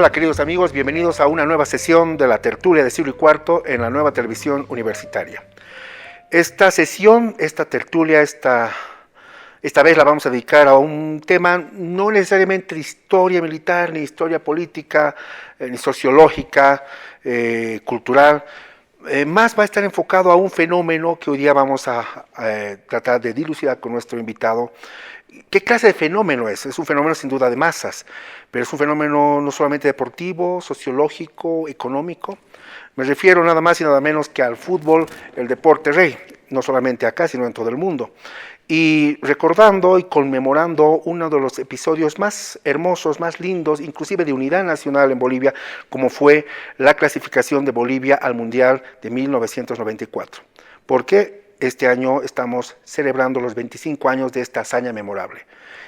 Hola queridos amigos, bienvenidos a una nueva sesión de la tertulia de Siglo y Cuarto en la nueva televisión universitaria. Esta sesión, esta tertulia, esta vez la vamos a dedicar a un tema no necesariamente de historia militar, ni historia política, ni sociológica, cultural. Más va a estar enfocado a un fenómeno que hoy día vamos a tratar de dilucidar con nuestro invitado. ¿Qué clase de fenómeno es? Es un fenómeno sin duda de masas, pero es un fenómeno no solamente deportivo, sociológico, económico. Me refiero nada más y nada menos que al fútbol, el deporte rey, no solamente acá, sino en todo el mundo. Y recordando y conmemorando uno de los episodios más hermosos, más lindos, inclusive de unidad nacional en Bolivia, como fue la clasificación de Bolivia al Mundial de 1994. ¿Por qué? Este año estamos celebrando los 25 años de esta hazaña memorable.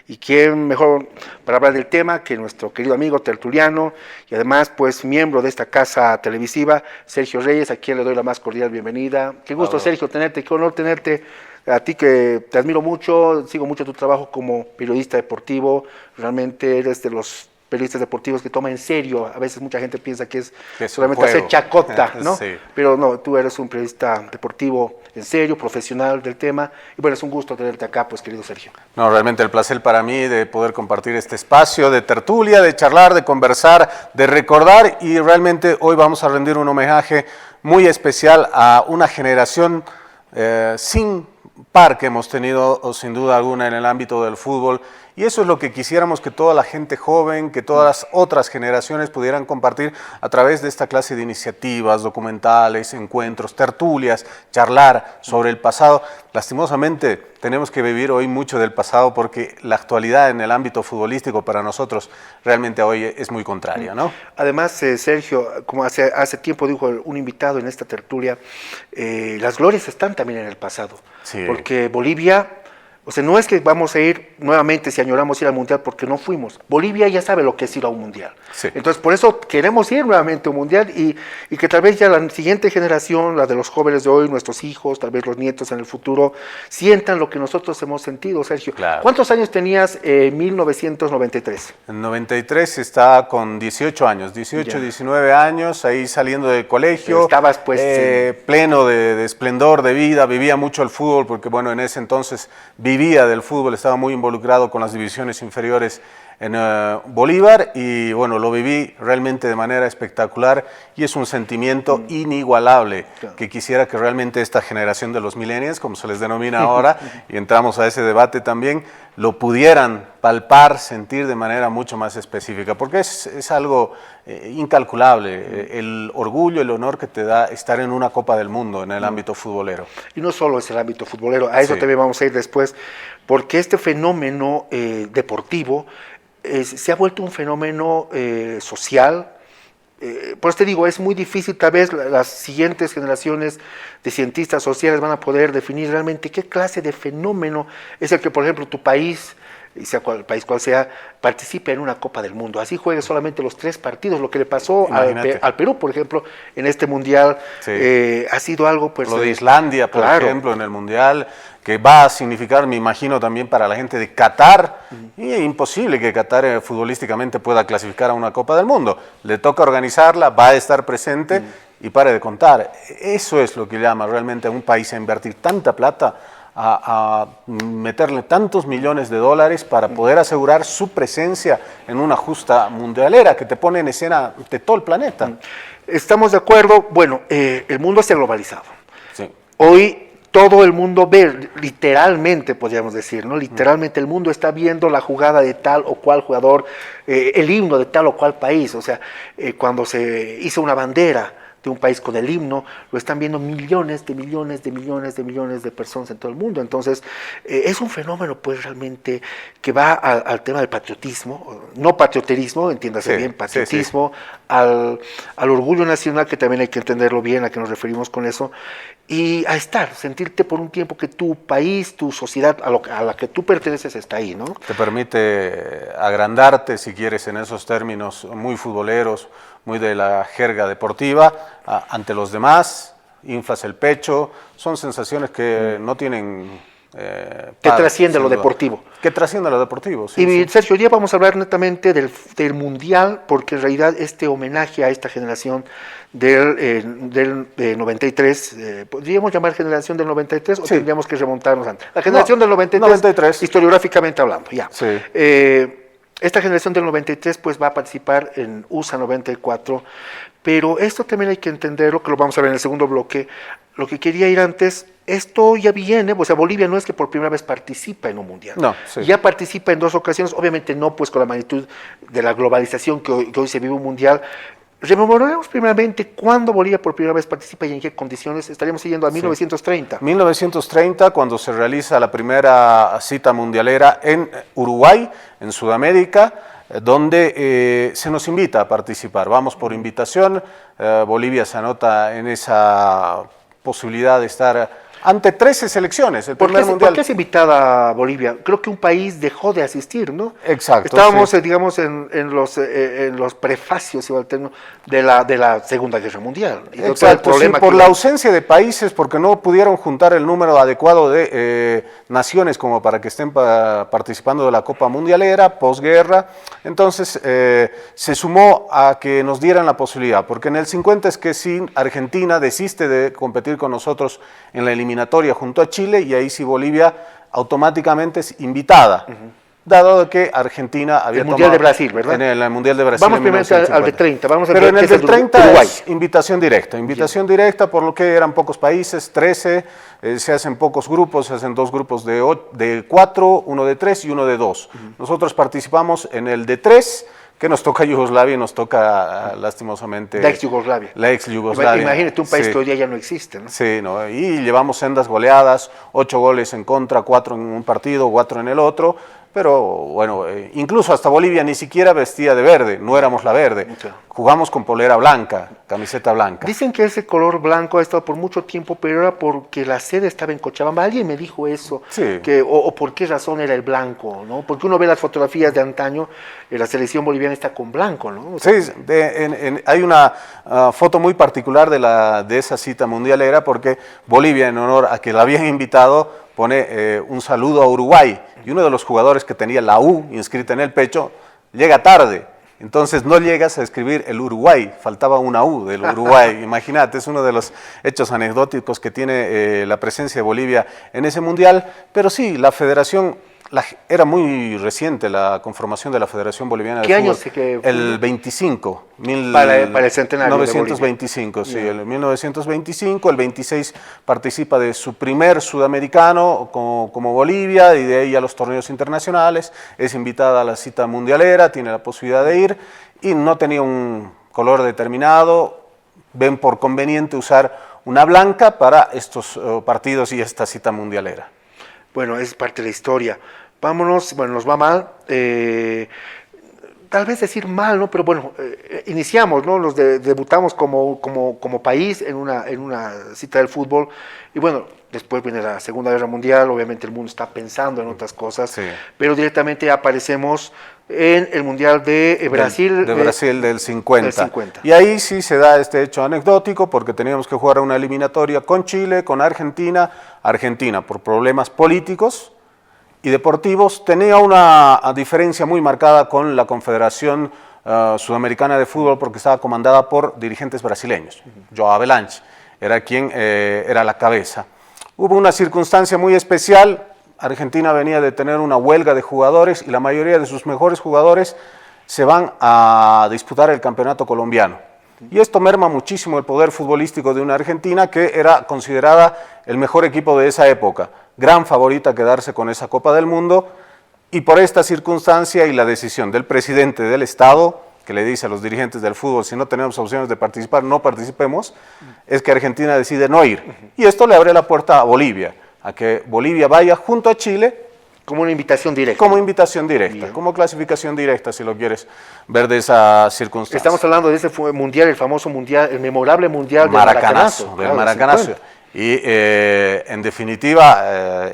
Y quién mejor para hablar del tema que nuestro querido amigo tertuliano y además pues miembro de esta casa televisiva, Sergio Reyes, a quien le doy la más cordial bienvenida. Qué gusto, Sergio, tenerte, qué honor tenerte. A ti que te admiro mucho, sigo mucho tu trabajo como periodista deportivo, realmente eres de los periodistas deportivos que toma en serio, a veces mucha gente piensa que es solamente hacer chacota, ¿no? Sí. Pero no, tú eres un periodista deportivo en serio, profesional del tema, y bueno, es un gusto tenerte acá, pues querido Sergio. No, realmente el placer para mí de poder compartir este espacio de tertulia, de charlar, de conversar, de recordar, y realmente hoy vamos a rendir un homenaje muy especial a una generación sin par que hemos tenido, o sin duda alguna, en el ámbito del fútbol. Y eso es lo que quisiéramos que toda la gente joven, que todas las otras generaciones pudieran compartir a través de esta clase de iniciativas, documentales, encuentros, tertulias, charlar sobre el pasado. Lastimosamente tenemos que vivir hoy mucho del pasado porque la actualidad en el ámbito futbolístico para nosotros realmente hoy es muy contraria, ¿no? Además, Sergio, como hace tiempo dijo un invitado en esta tertulia, las glorias están también en el pasado, sí. Porque Bolivia... O sea, no es que vamos a ir nuevamente si añoramos ir al Mundial porque no fuimos. Bolivia ya sabe lo que es ir a un Mundial. Sí. Entonces, por eso queremos ir nuevamente a un Mundial y que tal vez ya la siguiente generación, la de los jóvenes de hoy, nuestros hijos, tal vez los nietos en el futuro, sientan lo que nosotros hemos sentido, Sergio. Claro. ¿Cuántos años tenías en 1993? En 93 estaba con 18 años, 18, 19 años, ahí saliendo del colegio. Estabas pues... pleno de esplendor, de vida, vivía mucho el fútbol porque bueno, en ese entonces vivía del fútbol, estaba muy involucrado con las divisiones inferiores en Bolívar y bueno, lo viví realmente de manera espectacular y es un sentimiento inigualable que quisiera que realmente esta generación de los millennials, como se les denomina ahora, y entramos a ese debate también, lo pudieran palpar, sentir de manera mucho más específica, porque es algo incalculable, el orgullo, el honor que te da estar en una Copa del Mundo en el ámbito futbolero. Y no solo es el ámbito futbolero, a eso también vamos a ir después, porque este fenómeno deportivo se ha vuelto un fenómeno social. Por eso te digo, es muy difícil, tal vez las siguientes generaciones de cientistas sociales van a poder definir realmente qué clase de fenómeno es el que, por ejemplo, tu país, y sea el país cual sea, participe en una Copa del Mundo. Así juegue solamente los 3 partidos. Lo que le pasó al Perú, por ejemplo, en este Mundial, ha sido algo... pues lo de Islandia, por ejemplo, en el Mundial, que va a significar, me imagino, también para la gente de Qatar, y es imposible que Qatar futbolísticamente pueda clasificar a una Copa del Mundo. Le toca organizarla, va a estar presente y pare de contar. Eso es lo que llama realmente a un país a invertir tanta plata, a meterle tantos millones de dólares para poder asegurar su presencia en una justa mundialera que te pone en escena de todo el planeta. Estamos de acuerdo. Bueno, el mundo se ha globalizado. Sí. Hoy todo el mundo ve, literalmente podríamos decir, ¿no? Literalmente el mundo está viendo la jugada de tal o cual jugador, el himno de tal o cual país. O sea, cuando se hizo una bandera de un país con el himno, lo están viendo millones de personas en todo el mundo. Entonces, es un fenómeno pues realmente que va al tema del patriotismo, no patrioterismo, entiéndase bien, patriotismo, al orgullo nacional, que también hay que entenderlo bien, a qué nos referimos con eso, y a sentirte por un tiempo que tu país, tu sociedad, a la que tú perteneces está ahí, ¿no? Te permite agrandarte, si quieres, en esos términos muy futboleros, muy de la jerga deportiva, ante los demás, inflas el pecho, son sensaciones que no tienen Que trasciende lo deportivo. Que trasciende lo deportivo, sí. Y Sergio, hoy día vamos a hablar netamente del Mundial, porque en realidad este homenaje a esta generación del 93, ¿podríamos llamar generación del 93 o tendríamos que remontarnos antes? La generación del 93, historiográficamente hablando, ya. Sí. Esta generación del 93 pues va a participar en USA 94, pero esto también hay que entenderlo, que lo vamos a ver en el segundo bloque. Lo que quería ir antes, esto ya viene, o sea, Bolivia no es que por primera vez participa en un mundial, no, sí. Ya participa en 2 ocasiones, obviamente no pues con la magnitud de la globalización que hoy se vive un mundial. Rememoremos primeramente cuándo Bolivia por primera vez participa y en qué condiciones. Estaríamos siguiendo a 1930. 1930, cuando se realiza la primera cita mundialera en Uruguay, en Sudamérica, donde se nos invita a participar. Vamos por invitación, Bolivia se anota en esa posibilidad de estar ante 13 selecciones, el primer mundial. ¿Por qué es invitada a Bolivia? Creo que un país dejó de asistir, ¿no? Exacto. Estábamos, digamos, en los prefacios de la Segunda Guerra Mundial. Exacto, sí, por la ausencia de países, porque no pudieron juntar el número adecuado de naciones como para que estén participando de la Copa Mundialera, posguerra. Entonces, se sumó a que nos dieran la posibilidad, porque en el 50 es que sí, Argentina desiste de competir con nosotros en la eliminatoria junto a Chile, y ahí sí Bolivia automáticamente es invitada, dado que Argentina había el Mundial de Brasil, ¿verdad? En el Mundial de Brasil. Vamos primero al de 30. Pero en el del 30 es invitación directa, por lo que eran pocos países, 13, se hacen pocos grupos, se hacen 2 grupos de 4, uno de 3 y uno de 2. Nosotros participamos en el de 3, que nos toca Yugoslavia y nos toca lastimosamente la ex Yugoslavia. La ex Yugoslavia. Imagínate un país que hoy día ya no existe, ¿no? Sí, ¿no? Y llevamos sendas goleadas, 8 goles en contra, 4 en un partido, 4 en el otro. Pero bueno, incluso hasta Bolivia ni siquiera vestía de verde, no éramos la verde. Jugamos con polera blanca, camiseta blanca. Dicen que ese color blanco ha estado por mucho tiempo, pero era porque la sede estaba en Cochabamba. Alguien me dijo eso, sí. o por qué razón era el blanco, ¿no? Porque uno ve las fotografías de antaño, la selección boliviana está con blanco, ¿no? O sea, sí, hay una foto muy particular de esa cita mundialera, porque Bolivia, en honor a que la habían invitado, pone un saludo a Uruguay, y uno de los jugadores que tenía la U inscrita en el pecho llega tarde, entonces no llegas a escribir el Uruguay, faltaba una U del Uruguay. Imagínate, es uno de los hechos anecdóticos que tiene la presencia de Bolivia en ese mundial. Pero sí, la federación, era muy reciente la conformación de la Federación Boliviana de Fútbol. ¿Qué año? El 25. Para el centenario 1925, sí, el 1925, el 26 participa de su primer sudamericano como Bolivia, y de ahí a los torneos internacionales, es invitada a la cita mundialera, tiene la posibilidad de ir, y no tenía un color determinado, ven por conveniente usar una blanca para estos partidos y esta cita mundialera. Bueno, es parte de la historia. Vámonos, bueno, nos va mal, tal vez decir mal, ¿no? Pero bueno, iniciamos, ¿no? Debutamos como país en una cita del fútbol, y bueno, después viene la Segunda Guerra Mundial, obviamente el mundo está pensando en otras cosas, sí. Pero directamente aparecemos en el Mundial de Brasil. De Brasil del 50. Y ahí sí se da este hecho anecdótico, porque teníamos que jugar una eliminatoria con Chile, con Argentina. Argentina, por problemas políticos y deportivos, tenía una diferencia muy marcada con la Confederación Sudamericana de Fútbol, porque estaba comandada por dirigentes brasileños. João Havelange era quien era la cabeza. Hubo una circunstancia muy especial. Argentina venía de tener una huelga de jugadores, y la mayoría de sus mejores jugadores se van a disputar el campeonato colombiano. Y esto merma muchísimo el poder futbolístico de una Argentina que era considerada el mejor equipo de esa época, gran favorita a quedarse con esa Copa del Mundo, y por esta circunstancia y la decisión del presidente del Estado, que le dice a los dirigentes del fútbol: si no tenemos opciones de participar, no participemos, es que Argentina decide no ir. Y esto le abre la puerta a Bolivia, a que Bolivia vaya junto a Chile. Como una invitación directa. Como invitación directa, bien. Como clasificación directa, si lo quieres ver de esa circunstancia. Estamos hablando de ese mundial, el famoso mundial, el memorable mundial del Maracanazo. Del Maracanazo. Y en definitiva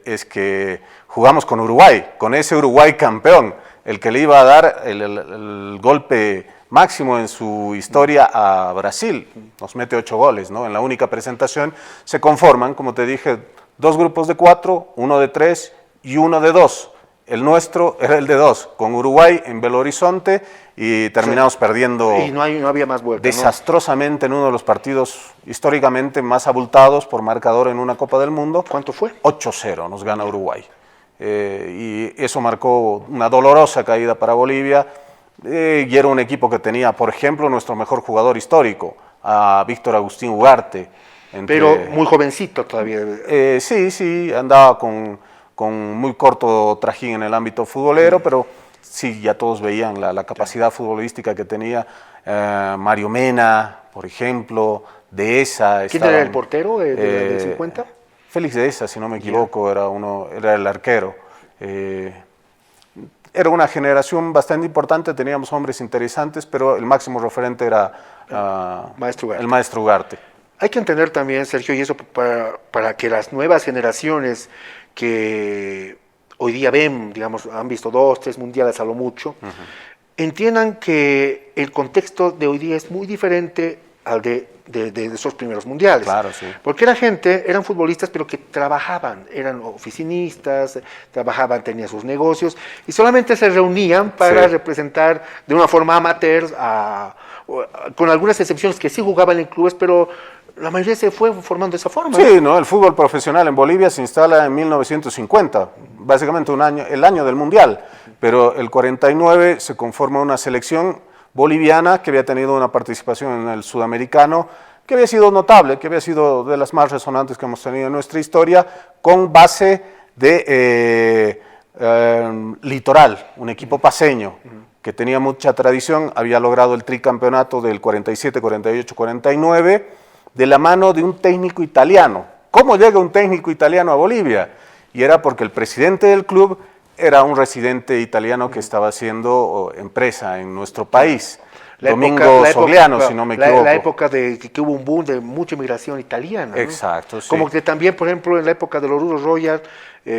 es que jugamos con Uruguay, con ese Uruguay campeón, el que le iba a dar el golpe máximo en su historia a Brasil. Nos mete 8 goles, ¿no? En la única presentación se conforman, como te dije, 2 grupos de 4, 1 de 3 y 1 de 2. El nuestro era el de 2, con Uruguay en Belo Horizonte, y terminamos perdiendo Y no había más vuelta, desastrosamente en uno de los partidos históricamente más abultados por marcador en una Copa del Mundo. ¿Cuánto fue? 8-0 nos gana Uruguay. Y eso marcó una dolorosa caída para Bolivia, y era un equipo que tenía, por ejemplo, nuestro mejor jugador histórico, a Víctor Agustín Ugarte. Pero muy jovencito todavía. Sí, andaba con muy corto trajín en el ámbito futbolero, pero sí, ya todos veían la capacidad futbolística que tenía. Mario Mena, por ejemplo, Dehesa. ¿Quién era el portero del 50? Félix Dehesa, si no me equivoco, era el arquero. Era una generación bastante importante, teníamos hombres interesantes, pero el máximo referente era el maestro Ugarte. Hay que entender también, Sergio, y eso para que las nuevas generaciones que hoy día ven, digamos, han visto 2, 3 mundiales a lo mucho, entiendan que el contexto de hoy día es muy diferente al de esos primeros mundiales. Claro, sí. Porque eran futbolistas, pero que trabajaban, eran oficinistas, trabajaban, tenían sus negocios, y solamente se reunían para representar de una forma amateur, con algunas excepciones que sí jugaban en clubes, pero la mayoría se fue formando de esa forma. Sí, ¿no? El fútbol profesional en Bolivia se instala en 1950, básicamente el año del Mundial, pero el 49 se conforma una selección boliviana que había tenido una participación en el sudamericano, que había sido notable, que había sido de las más resonantes que hemos tenido en nuestra historia, con base de Litoral, un equipo paceño que tenía mucha tradición, había logrado el tricampeonato del 47, 48, 49, de la mano de un técnico italiano. ¿Cómo llega un técnico italiano a Bolivia? Y era porque el presidente del club era un residente italiano que estaba haciendo empresa en nuestro país. Domingo Sogliano, si no me equivoco. La época de que hubo un boom de mucha inmigración italiana, ¿no? Exacto, sí. Como que también, por ejemplo, en la época de los Oruro Royal,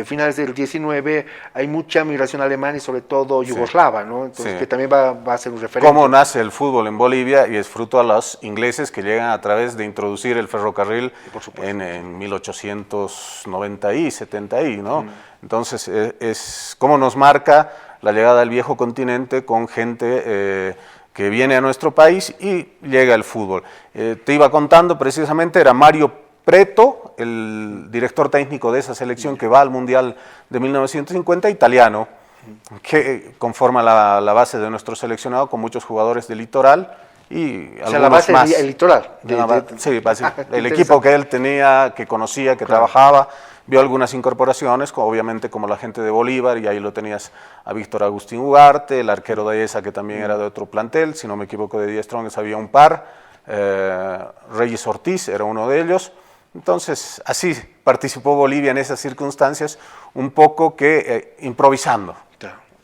finales del 19, hay mucha migración alemana y sobre todo yugoslava, ¿no? Entonces, que también va a ser un referente. ¿Cómo nace el fútbol en Bolivia? Y es fruto a los ingleses que llegan a través de introducir el ferrocarril en 1890 y 70 y, ¿no? Entonces, es cómo nos marca la llegada del viejo continente con gente que viene a nuestro país y llega el fútbol. Te iba contando precisamente, era Mario Preto, el director técnico de esa selección que va al Mundial de 1950, italiano, que conforma la base de nuestro seleccionado con muchos jugadores del Litoral y algunos la base más. El Litoral. Sí, el equipo que él tenía, que conocía, que trabajaba. Vio algunas incorporaciones, obviamente como la gente de Bolívar, y ahí lo tenías a Víctor Agustín Ugarte, el arquero de esa que también era de otro plantel, si no me equivoco de 10 Strongest había un par, Reyes Ortiz era uno de ellos. Entonces, así participó Bolivia en esas circunstancias, un poco que improvisando.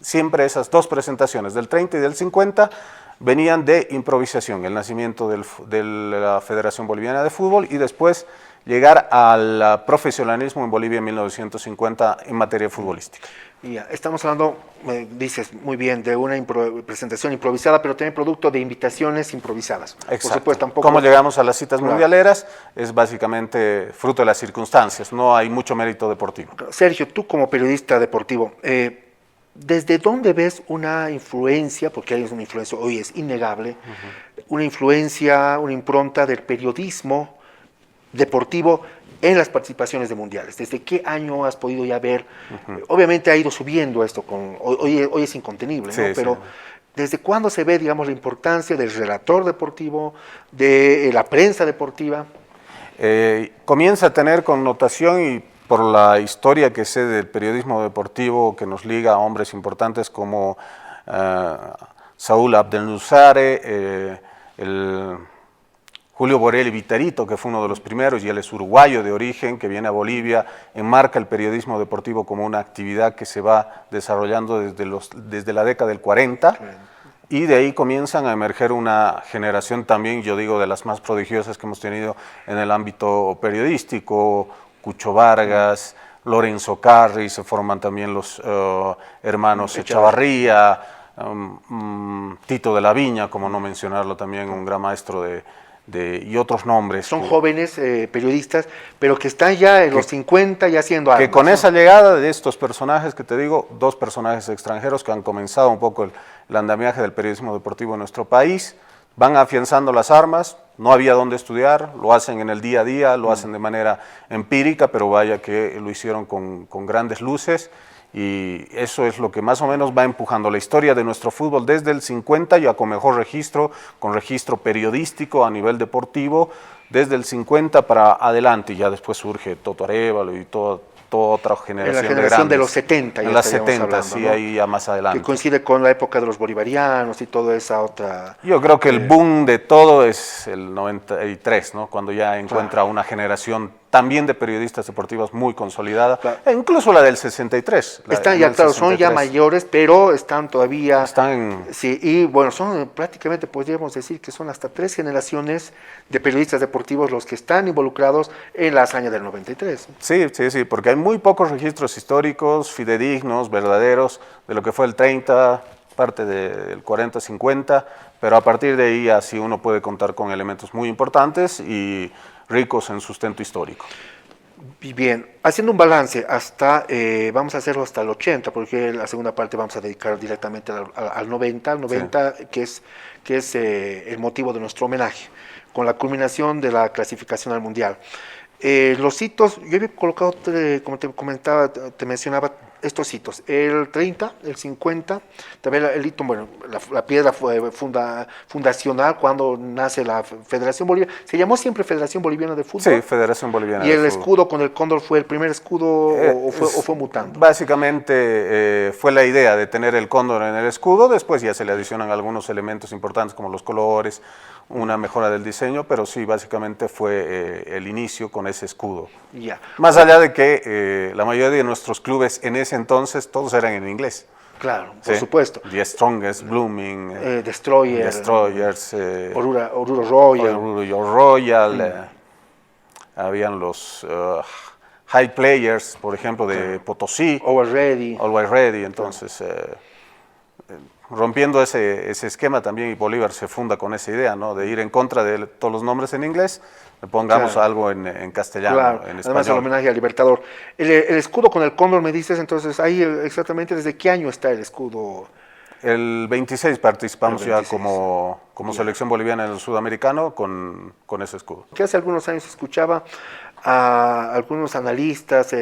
Siempre esas dos presentaciones, del 30 y del 50, venían de improvisación, el nacimiento de la Federación Boliviana de Fútbol y después llegar al profesionalismo en Bolivia en 1950 en materia futbolística. Estamos hablando, dices muy bien, de una presentación improvisada, pero también producto de invitaciones improvisadas. Exacto. Por supuesto, tampoco... ¿Cómo llegamos a las citas mundialeras? Es básicamente fruto de las circunstancias, no hay mucho mérito deportivo. Sergio, tú como periodista deportivo, ¿desde dónde ves una influencia, porque hay una influencia, hoy es innegable, una influencia, una impronta del periodismo deportivo en las participaciones de mundiales? ¿Desde qué año has podido ya ver? Obviamente ha ido subiendo esto, hoy es incontenible, ¿no? Pero ¿desde cuándo se ve, digamos, la importancia del relator deportivo, de la prensa deportiva? Comienza a tener connotación, y por la historia que sé del periodismo deportivo que nos liga a hombres importantes como Saúl Abdelnusare, Julio Borelli Vitarito, que fue uno de los primeros, y él es uruguayo de origen, que viene a Bolivia, enmarca el periodismo deportivo como una actividad que se va desarrollando desde la década del 40, y de ahí comienzan a emerger una generación también, yo digo, de las más prodigiosas que hemos tenido en el ámbito periodístico, Cucho Vargas, Lorenzo Carri, se forman también los hermanos Echavarría, Tito de la Viña, como no mencionarlo también, un gran maestro y otros nombres. Son jóvenes periodistas, pero que están ya en los 50 ya haciendo algo. Que con esa llegada de estos personajes que te digo, dos personajes extranjeros que han comenzado un poco el andamiaje del periodismo deportivo en nuestro país, van afianzando las armas. No había dónde estudiar, lo hacen en el día a día, lo hacen de manera empírica, pero vaya que lo hicieron con grandes luces, y eso es lo que más o menos va empujando la historia de nuestro fútbol desde el 50, ya con mejor registro, con registro periodístico a nivel deportivo, desde el 50 para adelante, y ya después surge Toto Arévalo y toda otra generación. En la generación de los 70. En las 70, hablando, sí, ¿no? Ahí ya más adelante. Que coincide con la época de los bolivarianos y toda esa otra... Yo creo que el boom de todo es el 93, ¿no? Cuando ya encuentra una generación también de periodistas deportivos muy consolidada, e incluso la del 63. Están ya, claro, 63. Son ya mayores, pero están todavía... Están... Sí, y bueno, son prácticamente, podríamos decir que son hasta 3 generaciones de periodistas deportivos los que están involucrados en la hazaña del 93. Sí, porque hay muy pocos registros históricos, fidedignos, verdaderos, de lo que fue el 30, parte del 40-50, pero a partir de ahí así uno puede contar con elementos muy importantes y ricos en sustento histórico. Bien, haciendo un balance hasta, vamos a hacerlo hasta el 80, porque la segunda parte vamos a dedicar directamente al 90, sí. que es el motivo de nuestro homenaje, con la culminación de la clasificación al Mundial. Los hitos, yo había colocado, como te comentaba, te mencionaba estos hitos, el 30, el 50, también el hito, bueno, la piedra fundacional cuando nace la Federación Boliviana, se llamó siempre Federación Boliviana de Fútbol. Sí, Federación Boliviana de Fútbol. ¿Y el escudo con el cóndor fue el primer escudo o fue mutando? Básicamente fue la idea de tener el cóndor en el escudo, después ya se le adicionan algunos elementos importantes como los colores, una mejora del diseño, pero sí, básicamente fue el inicio con ese escudo. Ya. Más allá de que la mayoría de nuestros clubes en ese entonces todos eran en inglés. Claro, por supuesto. The Strongest, Blooming, Destroyers, Oruro Royal, habían los High Players, por ejemplo, de Potosí. Always Ready. Entonces... rompiendo ese esquema también, y Bolívar se funda con esa idea, ¿no? De ir en contra de todos los nombres en inglés, le pongamos algo en castellano, en español. Además el homenaje al Libertador. El escudo con el cóndor, me dices, entonces, ahí exactamente, ¿desde qué año está el escudo? El 26 participamos ya como selección boliviana en el sudamericano con ese escudo. Que hace algunos años escuchaba a algunos analistas,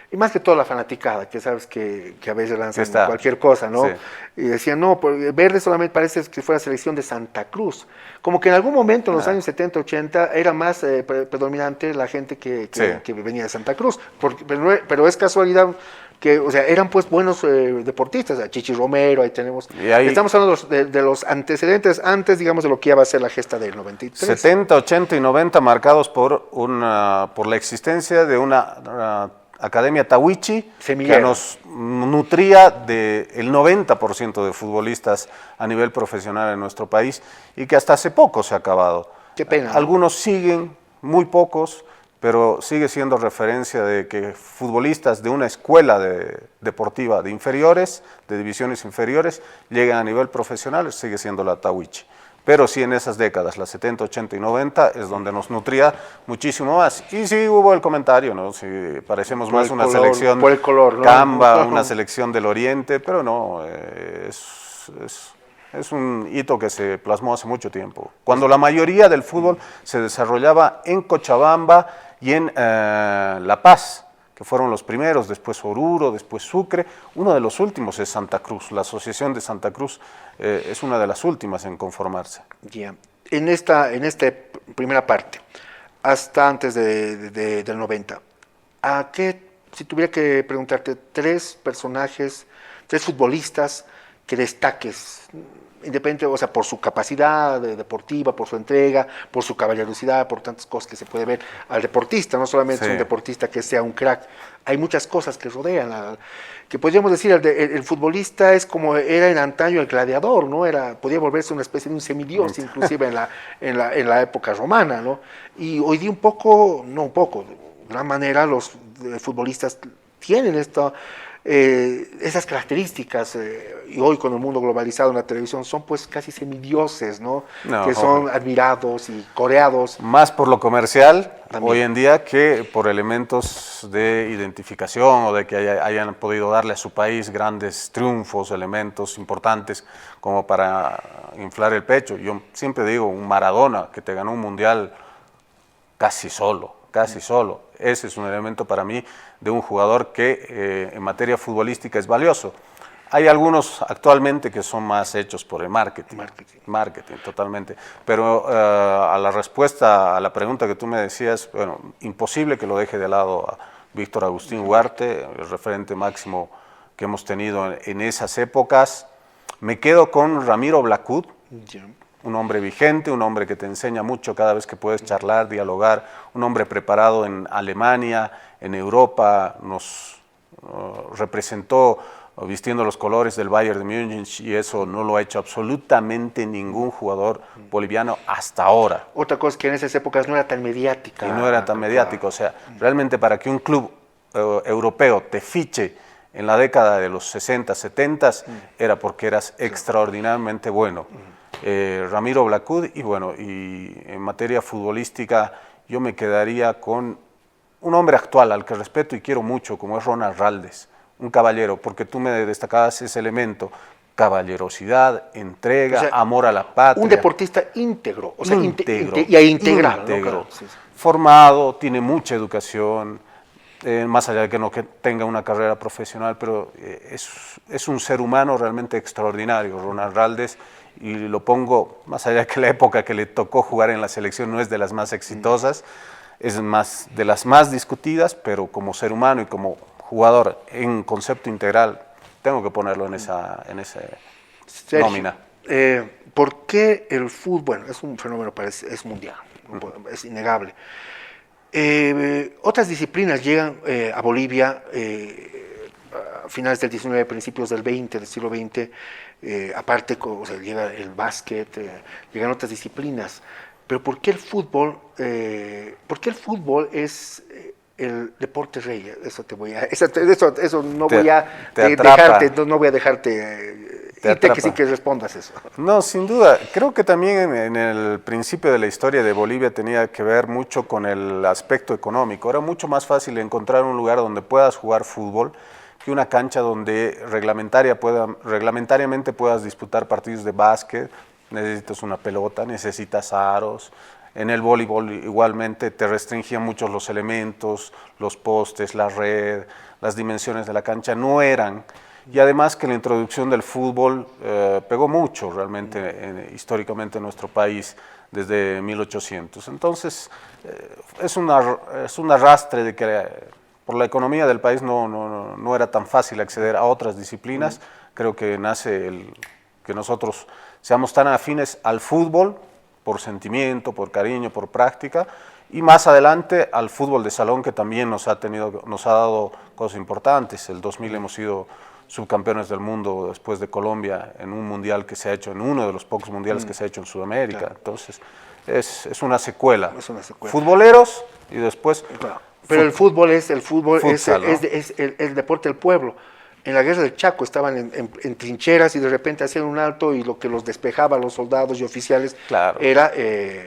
y más que toda la fanaticada, que sabes que a veces lanzan cualquier cosa, ¿no? Sí. Y decían, no, verde solamente parece que fuera selección de Santa Cruz. Como que en algún momento, en los años 70, 80, era más predominante la gente que venía de Santa Cruz. Pero es casualidad que, o sea, eran pues buenos deportistas, a Chichi Romero, ahí tenemos. Estamos hablando de los antecedentes antes, digamos, de lo que iba a ser la gesta del 93. 70, 80 y 90 marcados por la existencia de una Academia Tahuichi, que nos nutría del 90% de futbolistas a nivel profesional en nuestro país y que hasta hace poco se ha acabado. Qué pena. Algunos siguen, muy pocos, pero sigue siendo referencia de que futbolistas de una escuela deportiva de inferiores, de divisiones inferiores, llegan a nivel profesional, sigue siendo la Tahuichi. Pero sí en esas décadas, las 70, 80 y 90, es donde nos nutría muchísimo más. Y sí hubo el comentario, ¿no? Si parecemos más una selección por el color, ¿no? Camba, una selección del Oriente, pero no, es un hito que se plasmó hace mucho tiempo. Cuando la mayoría del fútbol se desarrollaba en Cochabamba y en La Paz, que fueron los primeros, después Oruro, después Sucre. Uno de los últimos es Santa Cruz. La Asociación de Santa Cruz es una de las últimas en conformarse. Yeah. En esta primera parte, hasta antes del 90, si tuviera que preguntarte 3 personajes, 3 futbolistas que destaques, independiente, o sea, por su capacidad deportiva, por su entrega, por su caballerosidad, por tantas cosas que se puede ver al deportista, no solamente es un deportista que sea un crack, hay muchas cosas que rodean, que podríamos decir, el futbolista es como era en antaño el gladiador, ¿no? Podía volverse una especie de un semidios, inclusive en la época romana, ¿no? Y hoy día de gran manera los futbolistas tienen esas características, y hoy con el mundo globalizado en la televisión, son pues casi semidioses, ¿no? No, Que son admirados y coreados. más por lo comercial También. hoy en día que por elementos de identificación o de que hayan podido darle a su país grandes triunfos, elementos importantes como para inflar el pecho. Yo siempre digo, un Maradona que te ganó un mundial casi solo, casi solo. Ese es un elemento para mí de un jugador que en materia futbolística es valioso. Hay algunos actualmente que son más hechos por el marketing. Marketing, totalmente. Pero a la respuesta a la pregunta que tú me decías, bueno, imposible que lo deje de lado a Víctor Agustín Ugarte, el referente máximo que hemos tenido en esas épocas. Me quedo con Ramiro Blacud, un hombre vigente, un hombre que te enseña mucho cada vez que puedes charlar, dialogar, un hombre preparado en Alemania, en Europa, nos representó vistiendo los colores del Bayern de Múnich y eso no lo ha hecho absolutamente ningún jugador boliviano hasta ahora. Otra cosa que en esas épocas no era tan mediática. Y no era tan mediático, o sea, realmente para que un club europeo te fiche en la década de los 60, 70 era porque eras extraordinariamente bueno. Ramiro Blacud y bueno, y en materia futbolística yo me quedaría con un hombre actual al que respeto y quiero mucho, como es Ronald Raldes, un caballero, porque tú me destacabas ese elemento, caballerosidad, entrega, o sea, amor a la patria. Un deportista íntegro, o sea, íntegro, integral. Íntegro, ¿no? Sí. Formado, tiene mucha educación, más allá de que no que tenga una carrera profesional, pero es un ser humano realmente extraordinario, Ronald Raldes, y lo pongo, más allá de que la época que le tocó jugar en la selección no es de las más exitosas, es más de las más discutidas, pero como ser humano y como jugador en concepto integral, tengo que ponerlo en esa Sergio, nómina. ¿Por qué el fútbol? Bueno, es un fenómeno, es mundial, es innegable. Otras disciplinas llegan a Bolivia a finales del 19, principios del 20, del siglo XX, aparte o sea, llega el básquet, llegan otras disciplinas. Pero ¿por qué el fútbol? ¿Por qué el fútbol es el deporte rey? Eso te voy a, eso no voy a dejarte, no voy a dejarte. Que sí que respondas eso. No, sin duda. Creo que también en el principio de la historia de Bolivia tenía que ver mucho con el aspecto económico. Era mucho más fácil encontrar un lugar donde puedas jugar fútbol que una cancha donde reglamentariamente puedas disputar partidos de básquet. Necesitas una pelota, necesitas aros. En el voleibol igualmente te restringían mucho los elementos, los postes, la red, las dimensiones de la cancha no eran. Y además que la introducción del fútbol pegó mucho realmente históricamente en nuestro país desde 1800. Entonces es un arrastre de que por la economía del país no era tan fácil acceder a otras disciplinas. Creo que nace que nosotros seamos tan afines al fútbol por sentimiento, por cariño, por práctica, y más adelante al fútbol de salón que también nos ha dado cosas importantes. El 2000 hemos sido subcampeones del mundo después de Colombia en un mundial que se ha hecho, en uno de los pocos mundiales que se ha hecho en Sudamérica. Claro. Entonces es una secuela. Es una secuela. Futboleros y después... Claro. Pero el fútbol es el deporte del pueblo. En la guerra del Chaco estaban en trincheras y de repente hacían un alto y lo que los despejaba a los soldados y oficiales claro. Era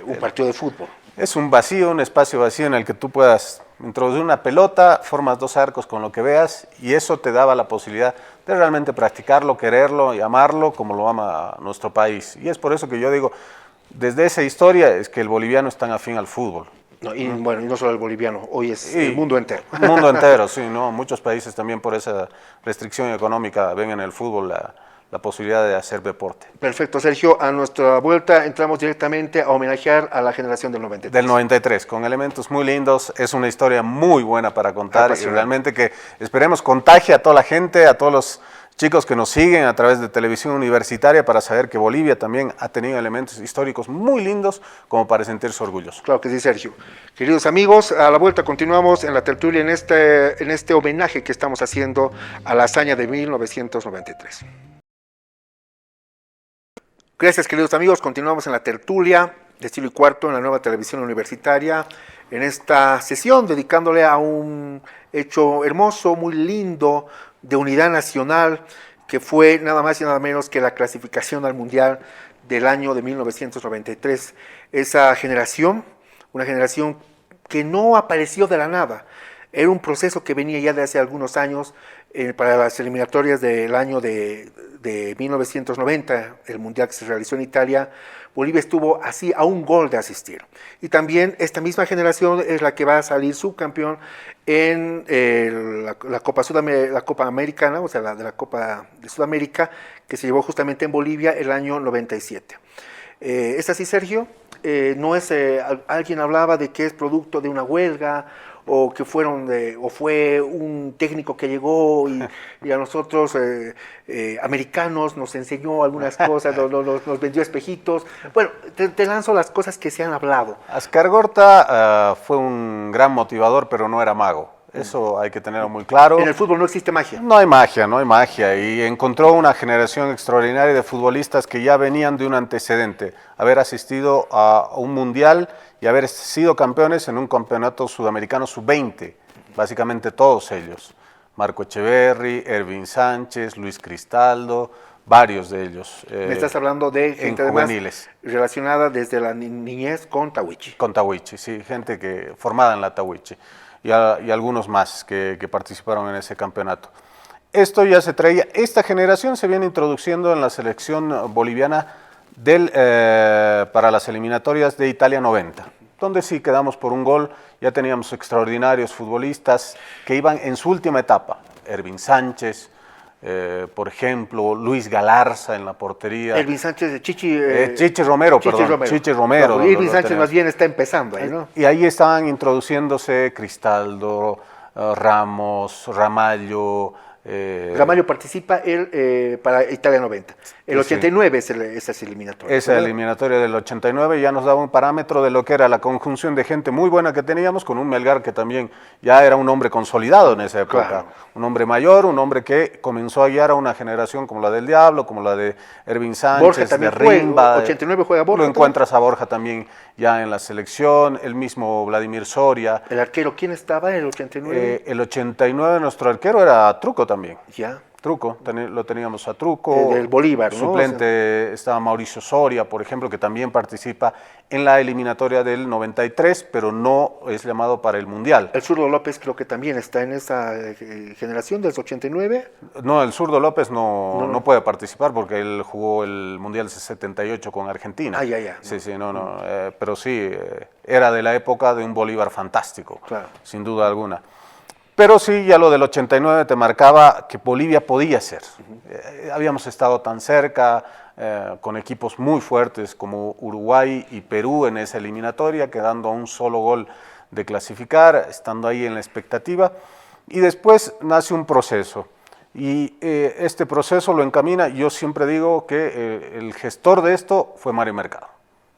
un partido de fútbol. Es un vacío, un espacio vacío en el que tú puedas introducir una pelota, formas dos arcos con lo que veas y eso te daba la posibilidad de realmente practicarlo, quererlo y amarlo como lo ama nuestro país. Y es por eso que yo digo, desde esa historia es que el boliviano es tan afín al fútbol. No, y bueno, y no solo el boliviano, hoy es el mundo entero. El mundo entero, sí, ¿no? Muchos países también por esa restricción económica ven en el fútbol la posibilidad de hacer deporte. Perfecto, Sergio, a nuestra vuelta entramos directamente a homenajear a la generación del 93. Del 93, con elementos muy lindos, es una historia muy buena para contar y realmente que esperemos contagie a toda la gente, a todos los chicos que nos siguen a través de televisión universitaria para saber que Bolivia también ha tenido elementos históricos muy lindos como para sentirse orgullosos. Claro que sí, Sergio. Queridos amigos, a la vuelta continuamos en la tertulia en este homenaje que estamos haciendo a la hazaña de 1993. Gracias, queridos amigos. Continuamos en la tertulia de Estilo y Cuarto en la nueva televisión universitaria, en esta sesión dedicándole a un hecho hermoso, muy lindo, de unidad nacional, que fue nada más y nada menos que la clasificación al Mundial del año de 1993. Esa generación, una generación que no apareció de la nada, era un proceso que venía ya de hace algunos años para las eliminatorias del año de 1990, el Mundial que se realizó en Italia. Bolivia estuvo así a un gol de asistir. Y también esta misma generación es la que va a salir subcampeón en la Copa Americana, o sea, la Copa de Sudamérica, que se llevó justamente en Bolivia el año 97. ¿Es así, Sergio? No es, alguien hablaba de que es producto de una huelga, o que o fue un técnico que llegó y a nosotros americanos nos enseñó algunas cosas, nos vendió espejitos. Bueno, te lanzo las cosas que se han hablado. Ascargorta fue un gran motivador, pero no era mago. Eso hay que tenerlo muy claro. En el fútbol no existe magia. No hay magia, no hay magia. Y encontró una generación extraordinaria de futbolistas que ya venían de un antecedente, haber asistido a un mundial y haber sido campeones en un campeonato sudamericano sub-20, básicamente todos ellos. Marco Echeverri, Ervin Sánchez, Luis Cristaldo, varios de ellos. Me estás hablando de gente juveniles relacionada desde la niñez con Tahuichi. Con Tahuichi, sí, gente que formada en la Tahuichi. Y algunos más que participaron en ese campeonato. Esto ya se traía, esta generación se viene introduciendo en la selección boliviana para las eliminatorias de Italia 90, donde sí quedamos por un gol, ya teníamos extraordinarios futbolistas que iban en su última etapa, Ervin Sánchez, por ejemplo, Luis Galarza en la portería. Ervin Sánchez de Chichi Romero, perdón. Chichi Romero. No, Ervin Sánchez más bien está empezando ahí, ¿no? Y ahí estaban introduciéndose Cristaldo, Ramos, Ramallo. Ramallo participa para Italia 90. El 89 es esa eliminatoria. Esa eliminatoria del 89 ya nos daba un parámetro de lo que era la conjunción de gente muy buena que teníamos, con un Melgar que también ya era un hombre consolidado en esa época. Claro. Un hombre mayor, un hombre que comenzó a guiar a una generación como la del Diablo, como la de Ervin Sánchez, Borja también de Rimba. 89 juega Borja. Lo encuentras a Borja también ya en la selección, el mismo Vladimir Soria. ¿El arquero quién estaba en el 89? El 89 nuestro arquero era Truco también. Ya. Truco, lo teníamos a Truco. Del Bolívar, ¿no? Suplente estaba Mauricio Soria, por ejemplo, que también participa en la eliminatoria del 93, pero no es llamado para el Mundial. El zurdo López creo que también está en esa generación del 89. No, el zurdo López no puede participar porque él jugó el Mundial 78 con Argentina. Ya. Sí, pero sí, era de la época de un Bolívar fantástico, claro, sin duda alguna. Pero sí, ya lo del 89 te marcaba que Bolivia podía ser. Habíamos estado tan cerca, con equipos muy fuertes como Uruguay y Perú en esa eliminatoria, quedando a un solo gol de clasificar, estando ahí en la expectativa. Y después nace un proceso. Y este proceso lo encamina, yo siempre digo que el gestor de esto fue Mario Mercado,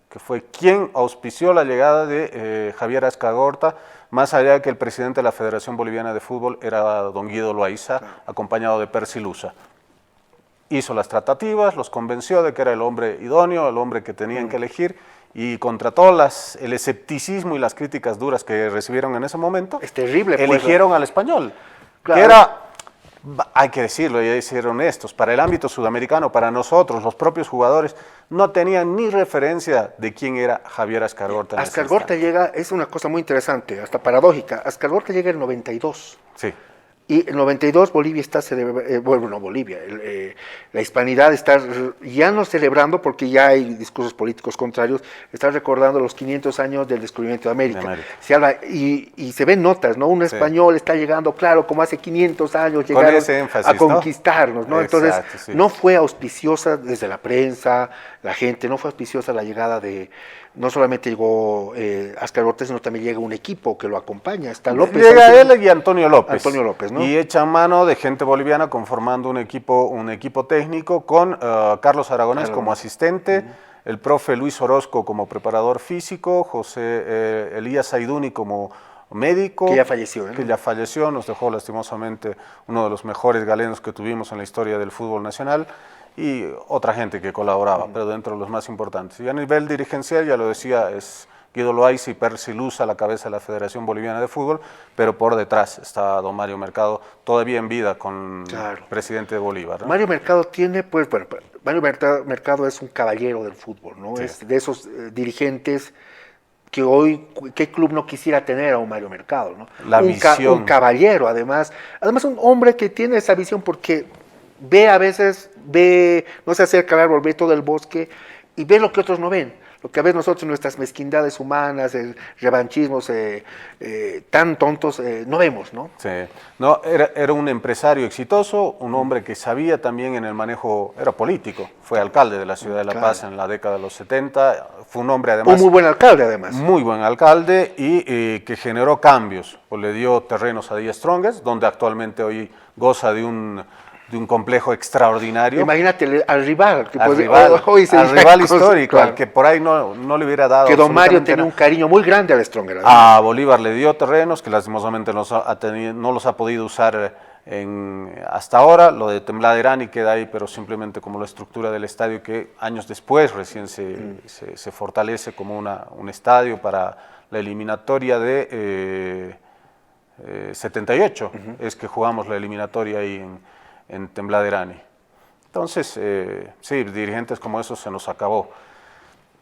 que fue quien auspició la llegada de Javier Ascargorta, más allá de que el presidente de la Federación Boliviana de Fútbol era don Guido Loaiza, claro, acompañado de Percy Luza. Hizo las tratativas, los convenció de que era el hombre idóneo, el hombre que tenían que elegir, y contra todo el escepticismo y las críticas duras que recibieron en ese momento, es terrible, eligieron al español, claro, que era, hay que decirlo y hay que ser honestos, para el ámbito sudamericano, para nosotros, los propios jugadores, no tenían ni referencia de quién era Javier Ascargorta. Ascargorta llega, es una cosa muy interesante, hasta paradójica. Ascargorta llega en el 92. Sí. Y en 92 Bolivia está la hispanidad está ya no celebrando, porque ya hay discursos políticos contrarios, está recordando los 500 años del descubrimiento de América. Se habla, y se ven notas, ¿no? Un español está llegando, claro, como hace 500 años llegaron a conquistarnos, ¿no? Entonces, exacto, no fue auspiciosa desde la prensa, la gente, no fue auspiciosa la llegada no solamente llegó Ascargorta, sino también llega un equipo que lo acompaña. Está López. Llega él y Antonio López. Antonio López, ¿no? Y echa mano de gente boliviana conformando un equipo técnico con Carlos Aragonés como asistente, el profe Luis Orozco como preparador físico, José Elías Saiduni como médico. Que ya falleció, ¿no? Que ya falleció, nos dejó lastimosamente uno de los mejores galenos que tuvimos en la historia del fútbol nacional. Y otra gente que colaboraba, pero dentro de los más importantes. Y a nivel dirigencial, ya lo decía, es Guido Loaiza y Percy Luz a la cabeza de la Federación Boliviana de Fútbol, pero por detrás está don Mario Mercado, todavía en vida con el presidente de Bolívar, ¿no? Mario Mercado tiene, pues, bueno, Mario Mercado es un caballero del fútbol, ¿no? Sí. Es de esos dirigentes que hoy, ¿qué club no quisiera tener a un Mario Mercado, ¿no? La visión. Un caballero, además un hombre que tiene esa visión porque a veces, no se acerca al árbol, ve todo el bosque y ve lo que otros no ven. Lo que a veces nosotros, nuestras mezquindades humanas, revanchismos tan tontos, no vemos, ¿no? Sí, no, era un empresario exitoso, un hombre que sabía también en el manejo, era político, fue alcalde de la ciudad de La Paz en la década de los 70, fue un hombre además... Un muy buen alcalde además. Muy buen alcalde y que generó cambios, pues le dio terrenos a Díaz Strongest, donde actualmente hoy goza de un complejo extraordinario. Imagínate al rival. Que al rival histórico, claro, al que por ahí no le hubiera dado. Que don Mario tenía un cariño muy grande al Stronger. A Bolívar le dio terrenos que lastimosamente no los ha podido usar hasta ahora. Lo de Tembladerani queda ahí, pero simplemente como la estructura del estadio que años después recién se fortalece como un estadio para la eliminatoria de 78. Es que jugamos la eliminatoria ahí en Tembladerani. Entonces, sí, dirigentes como esos se nos acabó.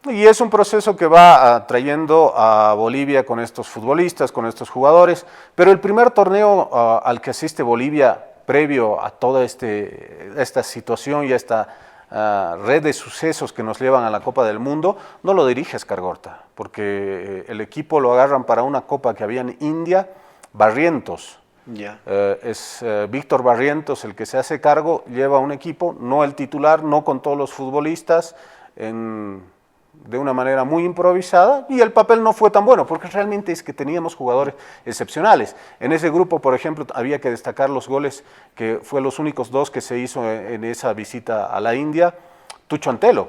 Y es un proceso que va trayendo a Bolivia con estos futbolistas, con estos jugadores, pero el primer torneo al que asiste Bolivia previo a toda esta situación y a esta red de sucesos que nos llevan a la Copa del Mundo, no lo dirige Escargorta, porque el equipo lo agarran para una copa que había en India, Barrientos. Es Víctor Barrientos el que se hace cargo, lleva un equipo, no el titular, no con todos los futbolistas, de una manera muy improvisada, y el papel no fue tan bueno, porque realmente es que teníamos jugadores excepcionales. En ese grupo, por ejemplo, había que destacar los goles, que fue los únicos 2 que se hizo en esa visita a la India, Tucho Antelo,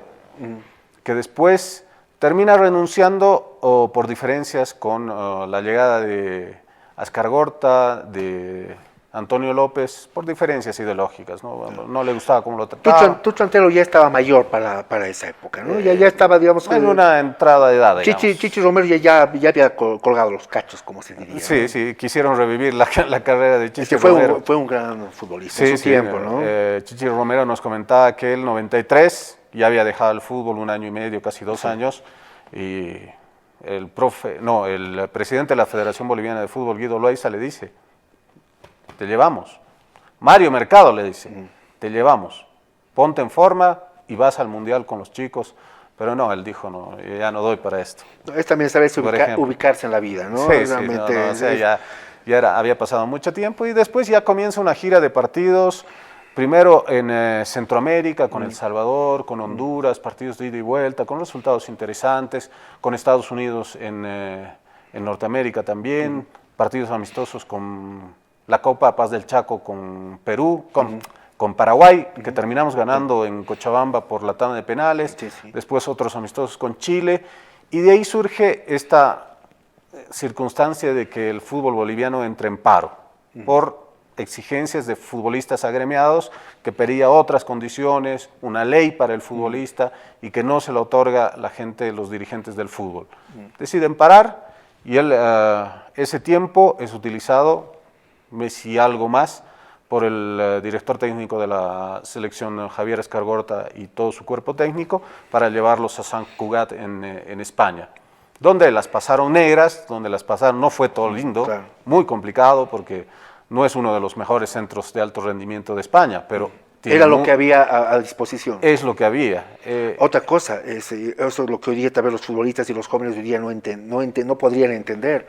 que después termina renunciando por diferencias con la llegada de Escargorta, de Antonio López, por diferencias ideológicas, no le gustaba cómo lo trataba. Tucho Antelo ya estaba mayor para esa época, ¿no? Ya estaba, digamos... En una entrada de edad, digamos. Chichi Romero ya había colgado los cachos, como se diría. Sí, ¿no? Sí, quisieron revivir la carrera de Chichi Romero. Fue un gran futbolista en su tiempo, ¿no? Chichi Romero nos comentaba que él, 93, ya había dejado el fútbol 1 año y medio, casi 2 años, y el presidente de la Federación Boliviana de Fútbol, Guido Loaiza, le dice: te llevamos. Mario Mercado le dice: te llevamos, ponte en forma y vas al Mundial con los chicos. Pero no, él dijo: no, ya no doy para esto. Es también saber ubicarse en la vida, ¿no? Sí, realmente, sí, había pasado mucho tiempo y después ya comienza una gira de partidos, primero en Centroamérica, con El Salvador, con Honduras, partidos de ida y vuelta, con resultados interesantes, con Estados Unidos en Norteamérica también, partidos amistosos con la Copa Paz del Chaco con Perú, con Paraguay, que terminamos ganando en Cochabamba por la tanda de penales, después otros amistosos con Chile, y de ahí surge esta circunstancia de que el fútbol boliviano entre en paro, por exigencias de futbolistas agremiados, que pedía otras condiciones, una ley para el futbolista, y que no se le otorga la gente, los dirigentes del fútbol. Deciden parar, y ese tiempo es utilizado, mes y algo más, por el director técnico de la selección, Javier Escargorta, y todo su cuerpo técnico, para llevarlos a Sant Cugat en España, donde las pasaron negras, no fue todo lindo, muy complicado, porque no es uno de los mejores centros de alto rendimiento de España, pero... Era lo que había a disposición. Es lo que había. Otra cosa, eso es lo que hoy día tal vez los futbolistas y los jóvenes hoy día no podrían entender.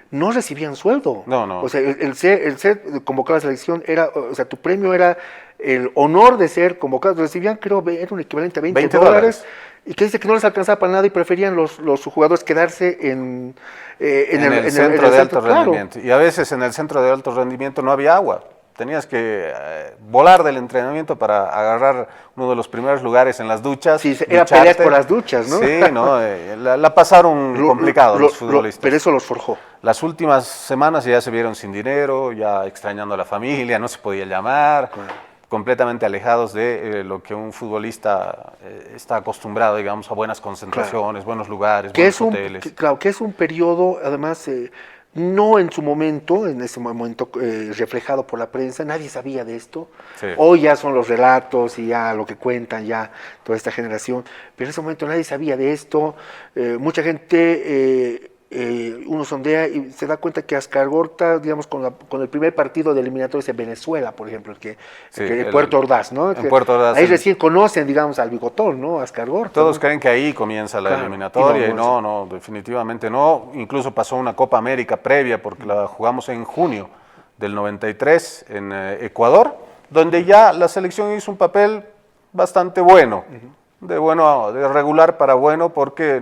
No recibían sueldo. No. O sea, el ser convocado a la selección era, o sea, tu premio era el honor de ser convocado. Recibían, creo, era un equivalente a 20 dólares. Y que dice que no les alcanzaba para nada y preferían los jugadores quedarse en el centro de alto rendimiento. Y a veces en el centro de alto rendimiento no había agua. Tenías que volar del entrenamiento para agarrar uno de los primeros lugares en las duchas. Sí, era pelear por las duchas, ¿no? Sí, no, la pasaron complicado los futbolistas. Pero eso los forjó. Las últimas semanas ya se vieron sin dinero, ya extrañando a la familia, no se podía llamar. completamente alejados de lo que un futbolista está acostumbrado, digamos, a buenas concentraciones, buenos lugares, buenos hoteles. Claro, que es un periodo, además, no en su momento, en ese momento reflejado por la prensa, nadie sabía de esto. Sí. Hoy ya son los relatos y ya lo que cuentan ya toda esta generación, pero en ese momento nadie sabía de esto. Mucha gente, uno sondea y se da cuenta que Ascargorta, digamos, con el primer partido de eliminatorios en Venezuela, por ejemplo, el Puerto Ordaz, ¿no? En Puerto Ordaz. Ahí recién conocen, digamos, al bigotón, ¿no? Ascargorta. Todos ¿no? creen que ahí comienza la eliminatoria y no, definitivamente no. Incluso pasó una Copa América previa porque la jugamos en junio del 93 en Ecuador, donde ya la selección hizo un papel bastante bueno, de regular para bueno, porque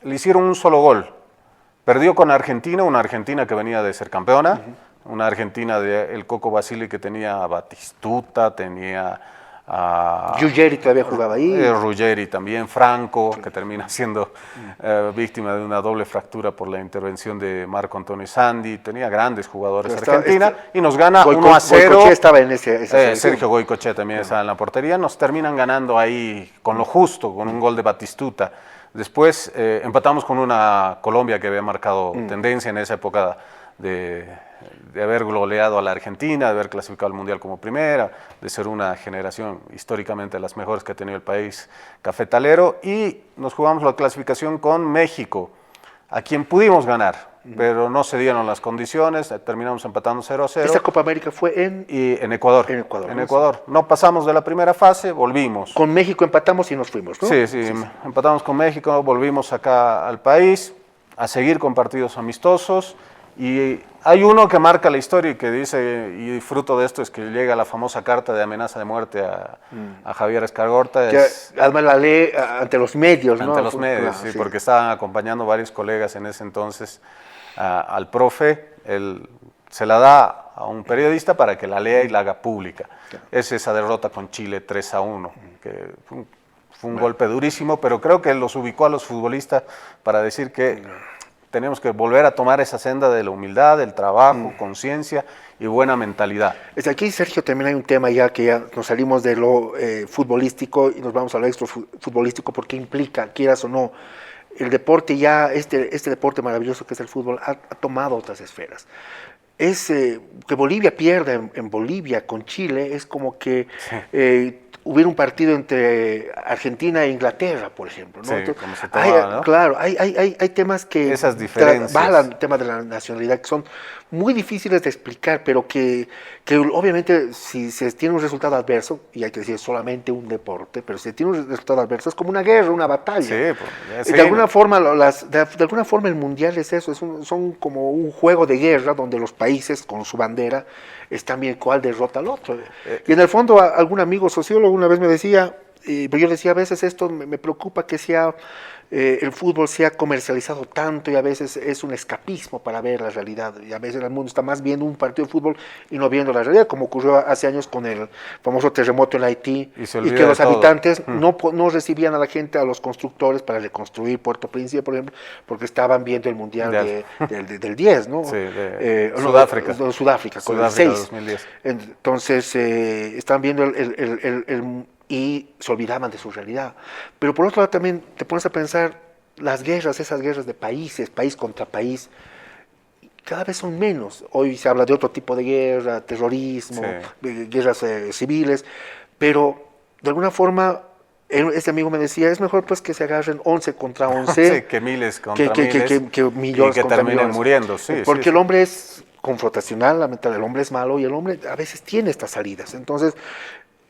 le hicieron un solo gol. Perdió con Argentina, una Argentina que venía de ser campeona, una Argentina del Coco Basile que tenía a Batistuta, tenía a... Ruggeri todavía jugaba ahí. Ruggeri también, Franco, que termina siendo víctima de una doble fractura por la intervención de Marco Antonio Sandi. Tenía grandes jugadores Argentina y nos gana 1-0. Goicoechea estaba en esa Sergio Goicoechea también estaba en la portería. Nos terminan ganando ahí con lo justo, con un gol de Batistuta. Después empatamos con una Colombia que había marcado tendencia en esa época de haber goleado a la Argentina, de haber clasificado al Mundial como primera, de ser una generación históricamente de las mejores que ha tenido el país cafetalero, y nos jugamos la clasificación con México, a quien pudimos ganar, pero no se dieron las condiciones, terminamos empatando 0-0. ¿Esa Copa América fue en Ecuador? En Ecuador. No pasamos de la primera fase, volvimos. Con México empatamos y nos fuimos, ¿no? Sí, empatamos con México, volvimos acá al país a seguir con partidos amistosos. Y hay uno que marca la historia y que dice, y fruto de esto es que llega la famosa carta de amenaza de muerte a Javier Escargorta. Además la lee ante los medios, ¿no? Ante los medios, sí, porque estaban acompañando varios colegas en ese entonces al profe. Él se la da a un periodista para que la lea y la haga pública. Es esa derrota con Chile 3-1, que fue un golpe durísimo, pero creo que los ubicó a los futbolistas para decir que tenemos que volver a tomar esa senda de la humildad, del trabajo, conciencia y buena mentalidad. Aquí, Sergio, también hay un tema ya que ya nos salimos de lo futbolístico y nos vamos a lo extra futbolístico, porque implica, quieras o no, el deporte ya, este deporte maravilloso que es el fútbol, ha tomado otras esferas. Es que Bolivia pierda en Bolivia con Chile, es como que hubiera un partido entre Argentina e Inglaterra, por ejemplo, ¿no? Sí, Entonces, como se tomaba, ¿no? Claro, hay temas que esas diferencias, el tema de la nacionalidad, que son muy difíciles de explicar, pero que obviamente si se tiene un resultado adverso, y hay que decir solamente un deporte, pero si tiene un resultado adverso es como una guerra, una batalla. Sí, pues, de alguna forma de alguna forma el mundial es eso, son como un juego de guerra donde los países con su bandera están bien cuál derrota al otro. Y en el fondo algún amigo sociólogo una vez me decía, pero yo decía, a veces esto me preocupa que el fútbol se ha comercializado tanto y a veces es un escapismo para ver la realidad, y a veces el mundo está más viendo un partido de fútbol y no viendo la realidad, como ocurrió hace años con el famoso terremoto en Haití, y que los habitantes no recibían a la gente, a los constructores para reconstruir Puerto Príncipe, por ejemplo, porque estaban viendo el Mundial del 10, ¿no? Sí, Sudáfrica. Sudáfrica, con el 6. 2010. Entonces, estaban viendo y se olvidaban de su realidad. Pero por otro lado también te pones a pensar, las guerras, esas guerras de países, país contra país, cada vez son menos. Hoy se habla de otro tipo de guerra, terrorismo, guerras civiles, pero de alguna forma, este amigo me decía, es mejor pues que se agarren 11 contra 11, sí, que miles contra miles, que millones y que contra terminen millones. muriendo. Sí, porque el hombre es confrontacional, la mentalidad del hombre es malo y el hombre a veces tiene estas salidas. Entonces,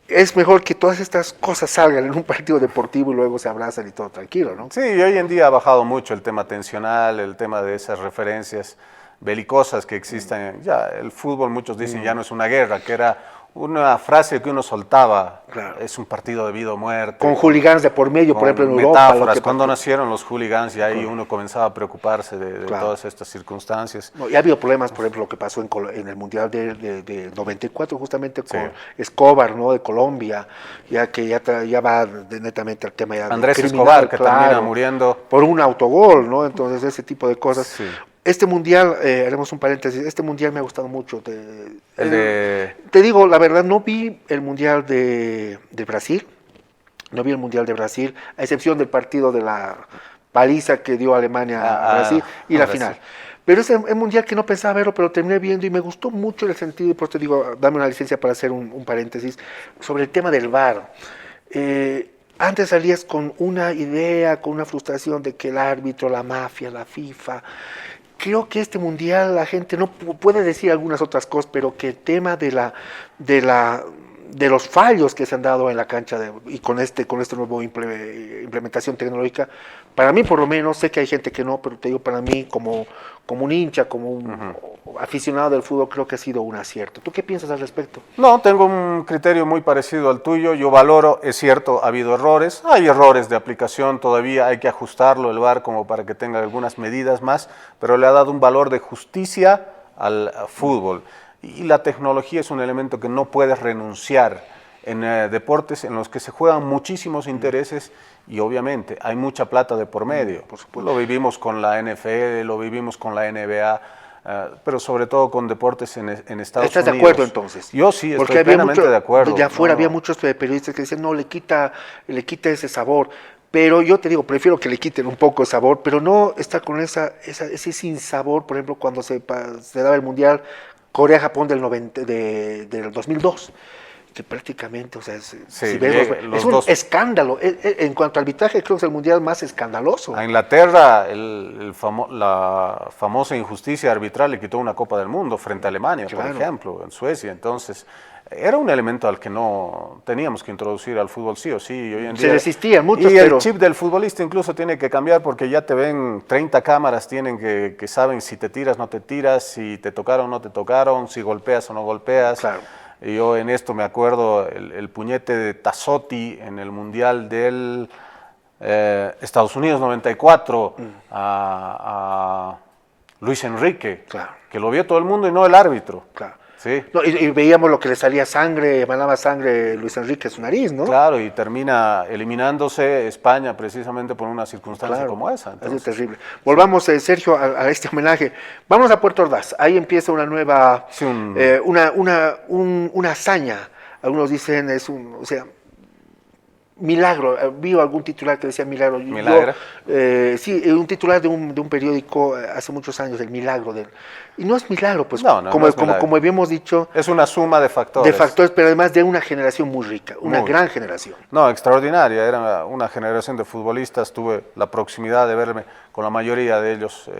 es mejor que todas estas cosas salgan en un partido deportivo y luego se abrazan y todo tranquilo, ¿no? Sí, y hoy en día ha bajado mucho el tema tensional, el tema de esas referencias belicosas que existen. Ya el fútbol, muchos dicen, ya no es una guerra, que era una frase que uno soltaba, es un partido de vida o muerte. Con hooligans de por medio, por ejemplo, en Europa. Metáforas, cuando nacieron los hooligans, y ahí uno comenzaba a preocuparse de todas estas circunstancias. No, y ha habido problemas, por ejemplo, lo que pasó en el Mundial de 94, justamente con Escobar, ¿no? De Colombia, ya que ya va netamente al tema ya Andrés criminal, Escobar, que termina muriendo por un autogol, ¿no? Entonces, ese tipo de cosas. Sí. Este mundial, haremos un paréntesis, este mundial me ha gustado mucho. de... Te digo, la verdad, no vi el mundial de Brasil, no vi el mundial de Brasil, a excepción del partido de la paliza que dio Alemania a Brasil y la final. Pero es el mundial que no pensaba verlo, pero terminé viendo y me gustó mucho el sentido, y por eso te digo, dame una licencia para hacer un paréntesis, sobre el tema del VAR. Antes salías con una idea, con una frustración de que el árbitro, la mafia, la FIFA. Creo que este mundial la gente no puede decir algunas otras cosas, pero que el tema de los fallos que se han dado en la cancha y con este nuevo implementación tecnológica, para mí por lo menos, sé que hay gente que no, pero te digo, para mí como un hincha, como un aficionado del fútbol, creo que ha sido un acierto. ¿Tú qué piensas al respecto? No, tengo un criterio muy parecido al tuyo. Yo valoro, es cierto, ha habido errores, hay errores de aplicación todavía, hay que ajustarlo el VAR como para que tenga algunas medidas más, pero le ha dado un valor de justicia al fútbol. Y la tecnología es un elemento que no puedes renunciar en deportes en los que se juegan muchísimos intereses y obviamente hay mucha plata de por medio. Por supuesto. Lo vivimos con la NFL, lo vivimos con la NBA, pero sobre todo con deportes en Estados Unidos. ¿Estás de acuerdo entonces? Yo sí, estoy plenamente de acuerdo. De afuera había muchos periodistas que decían, no, le quita ese sabor. Pero yo te digo, prefiero que le quiten un poco de sabor, pero no estar con ese sinsabor, por ejemplo, cuando se daba el Mundial Corea-Japón del 2002, que prácticamente, o sea, es un escándalo. En cuanto a arbitraje, creo que es el mundial más escandaloso. A Inglaterra, la famosa injusticia arbitral le quitó una Copa del Mundo frente a Alemania, por ejemplo, en Suecia. Entonces, era un elemento al que no teníamos que introducir al fútbol sí o sí. Hoy en día, se resistían muchos, y el chip del futbolista incluso tiene que cambiar porque ya te ven 30 cámaras, tienen que saben si te tiras, no te tiras, si te tocaron, no te tocaron, si golpeas o no golpeas. Claro. Y yo en esto me acuerdo el puñete de Tassotti en el Mundial del Estados Unidos 94 a Luis Enrique, que lo vio todo el mundo y no el árbitro. Claro. Sí. No, y veíamos lo que le salía sangre, emanaba sangre Luis Enrique a su nariz, ¿no? Claro, y termina eliminándose España precisamente por una circunstancia como esa. Entonces, es terrible. Volvamos, Sergio, a este homenaje. Vamos a Puerto Ordaz. Ahí empieza una nueva, una hazaña. Algunos dicen milagro. Vi algún titular que decía milagro. ¿Milagro? Sí, un titular de un periódico hace muchos años, el milagro y no es milagro, pues, no es milagro. Como habíamos dicho. Es una suma de factores. De factores, pero además de una generación muy rica, una gran generación. No, extraordinaria. Era una generación de futbolistas. Tuve la proximidad de verme con la mayoría de ellos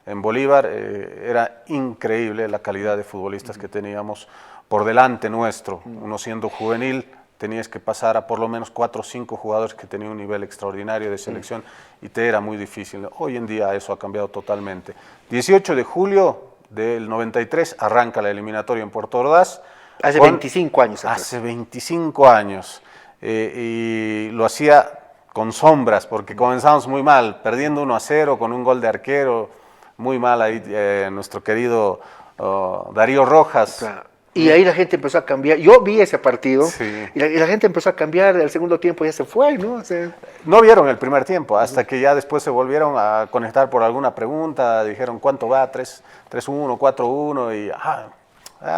en Bolívar. Era increíble la calidad de futbolistas que teníamos por delante nuestro. Uno siendo juvenil, tenías que pasar a por lo menos 4 o 5 jugadores que tenían un nivel extraordinario de selección y te era muy difícil. Hoy en día eso ha cambiado totalmente. 18 de julio del 93 arranca la eliminatoria en Puerto Ordaz. Hace 25 años. Hace 25 años. Y lo hacía con sombras porque comenzamos muy mal, perdiendo 1-0 con un gol de arquero. Muy mal ahí nuestro querido Darío Rojas. Claro. Y ahí la gente empezó a cambiar. Yo vi ese partido y la gente empezó a cambiar. El segundo tiempo ya se fue, ¿no? O sea, no vieron el primer tiempo, hasta que ya después se volvieron a conectar por alguna pregunta. Dijeron, ¿cuánto va? 3-1, 4-1. Y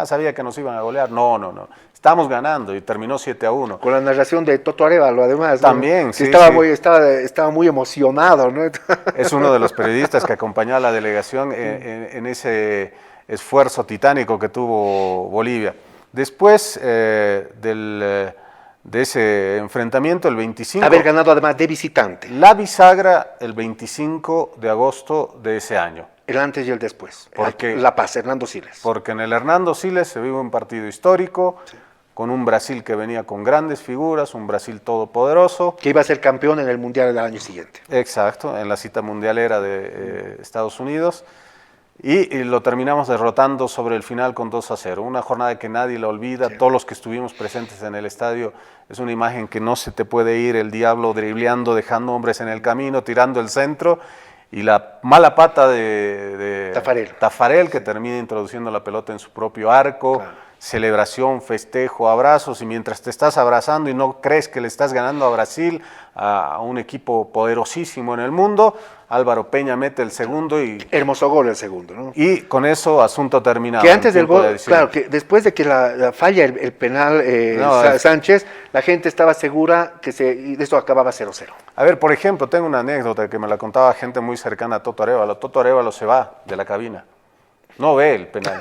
sabía que nos iban a golear. No. Estamos ganando y terminó 7-1. Con la narración de Toto Arévalo, además. También, ¿no? sí. Estaba muy emocionado, ¿no? Es uno de los periodistas que acompañó a la delegación en ese esfuerzo titánico que tuvo Bolivia. Después de ese enfrentamiento, el 25... Haber ganado además de visitante. La bisagra el 25 de agosto de ese año. El antes y el después. Porque, La Paz, Hernando Siles. Porque en el Hernando Siles se vive un partido histórico, con un Brasil que venía con grandes figuras, un Brasil todopoderoso. Que iba a ser campeón en el Mundial del año siguiente. Exacto, en la cita mundialera de Estados Unidos. Y lo terminamos derrotando sobre el final con 2-0. Una jornada que nadie la olvida. Todos los que estuvimos presentes en el estadio, es una imagen que no se te puede ir. El diablo dribleando, dejando hombres en el camino, tirando el centro. Y la mala pata de Tafarel, que termina introduciendo la pelota en su propio arco. Claro. Celebración, festejo, abrazos. Y mientras te estás abrazando y no crees que le estás ganando a Brasil, a un equipo poderosísimo en el mundo, Álvaro Peña mete el segundo Hermoso gol el segundo, ¿no? y con eso asunto terminado. Que antes del gol, claro, que después de que la falla el penal Sánchez, la gente estaba segura que de esto acababa 0-0. A ver, por ejemplo, tengo una anécdota que me la contaba gente muy cercana a Toto Arévalo. Toto Arévalo se va de la cabina. No ve el penal.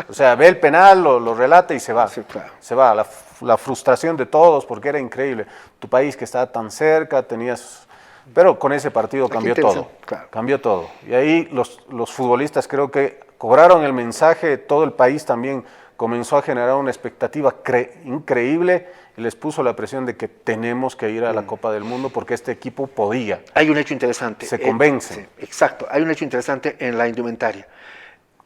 O sea, ve el penal, lo relata y se va. Sí, claro. Se va. La frustración de todos, porque era increíble. Tu país que estaba tan cerca, tenías... Pero con ese partido cambió todo. Claro. Cambió todo. Y ahí los futbolistas creo que cobraron el mensaje, todo el país también comenzó a generar una expectativa increíble y les puso la presión de que tenemos que ir a la Copa del Mundo porque este equipo podía. Hay un hecho interesante. Se convencen. Sí, exacto. Hay un hecho interesante en la indumentaria.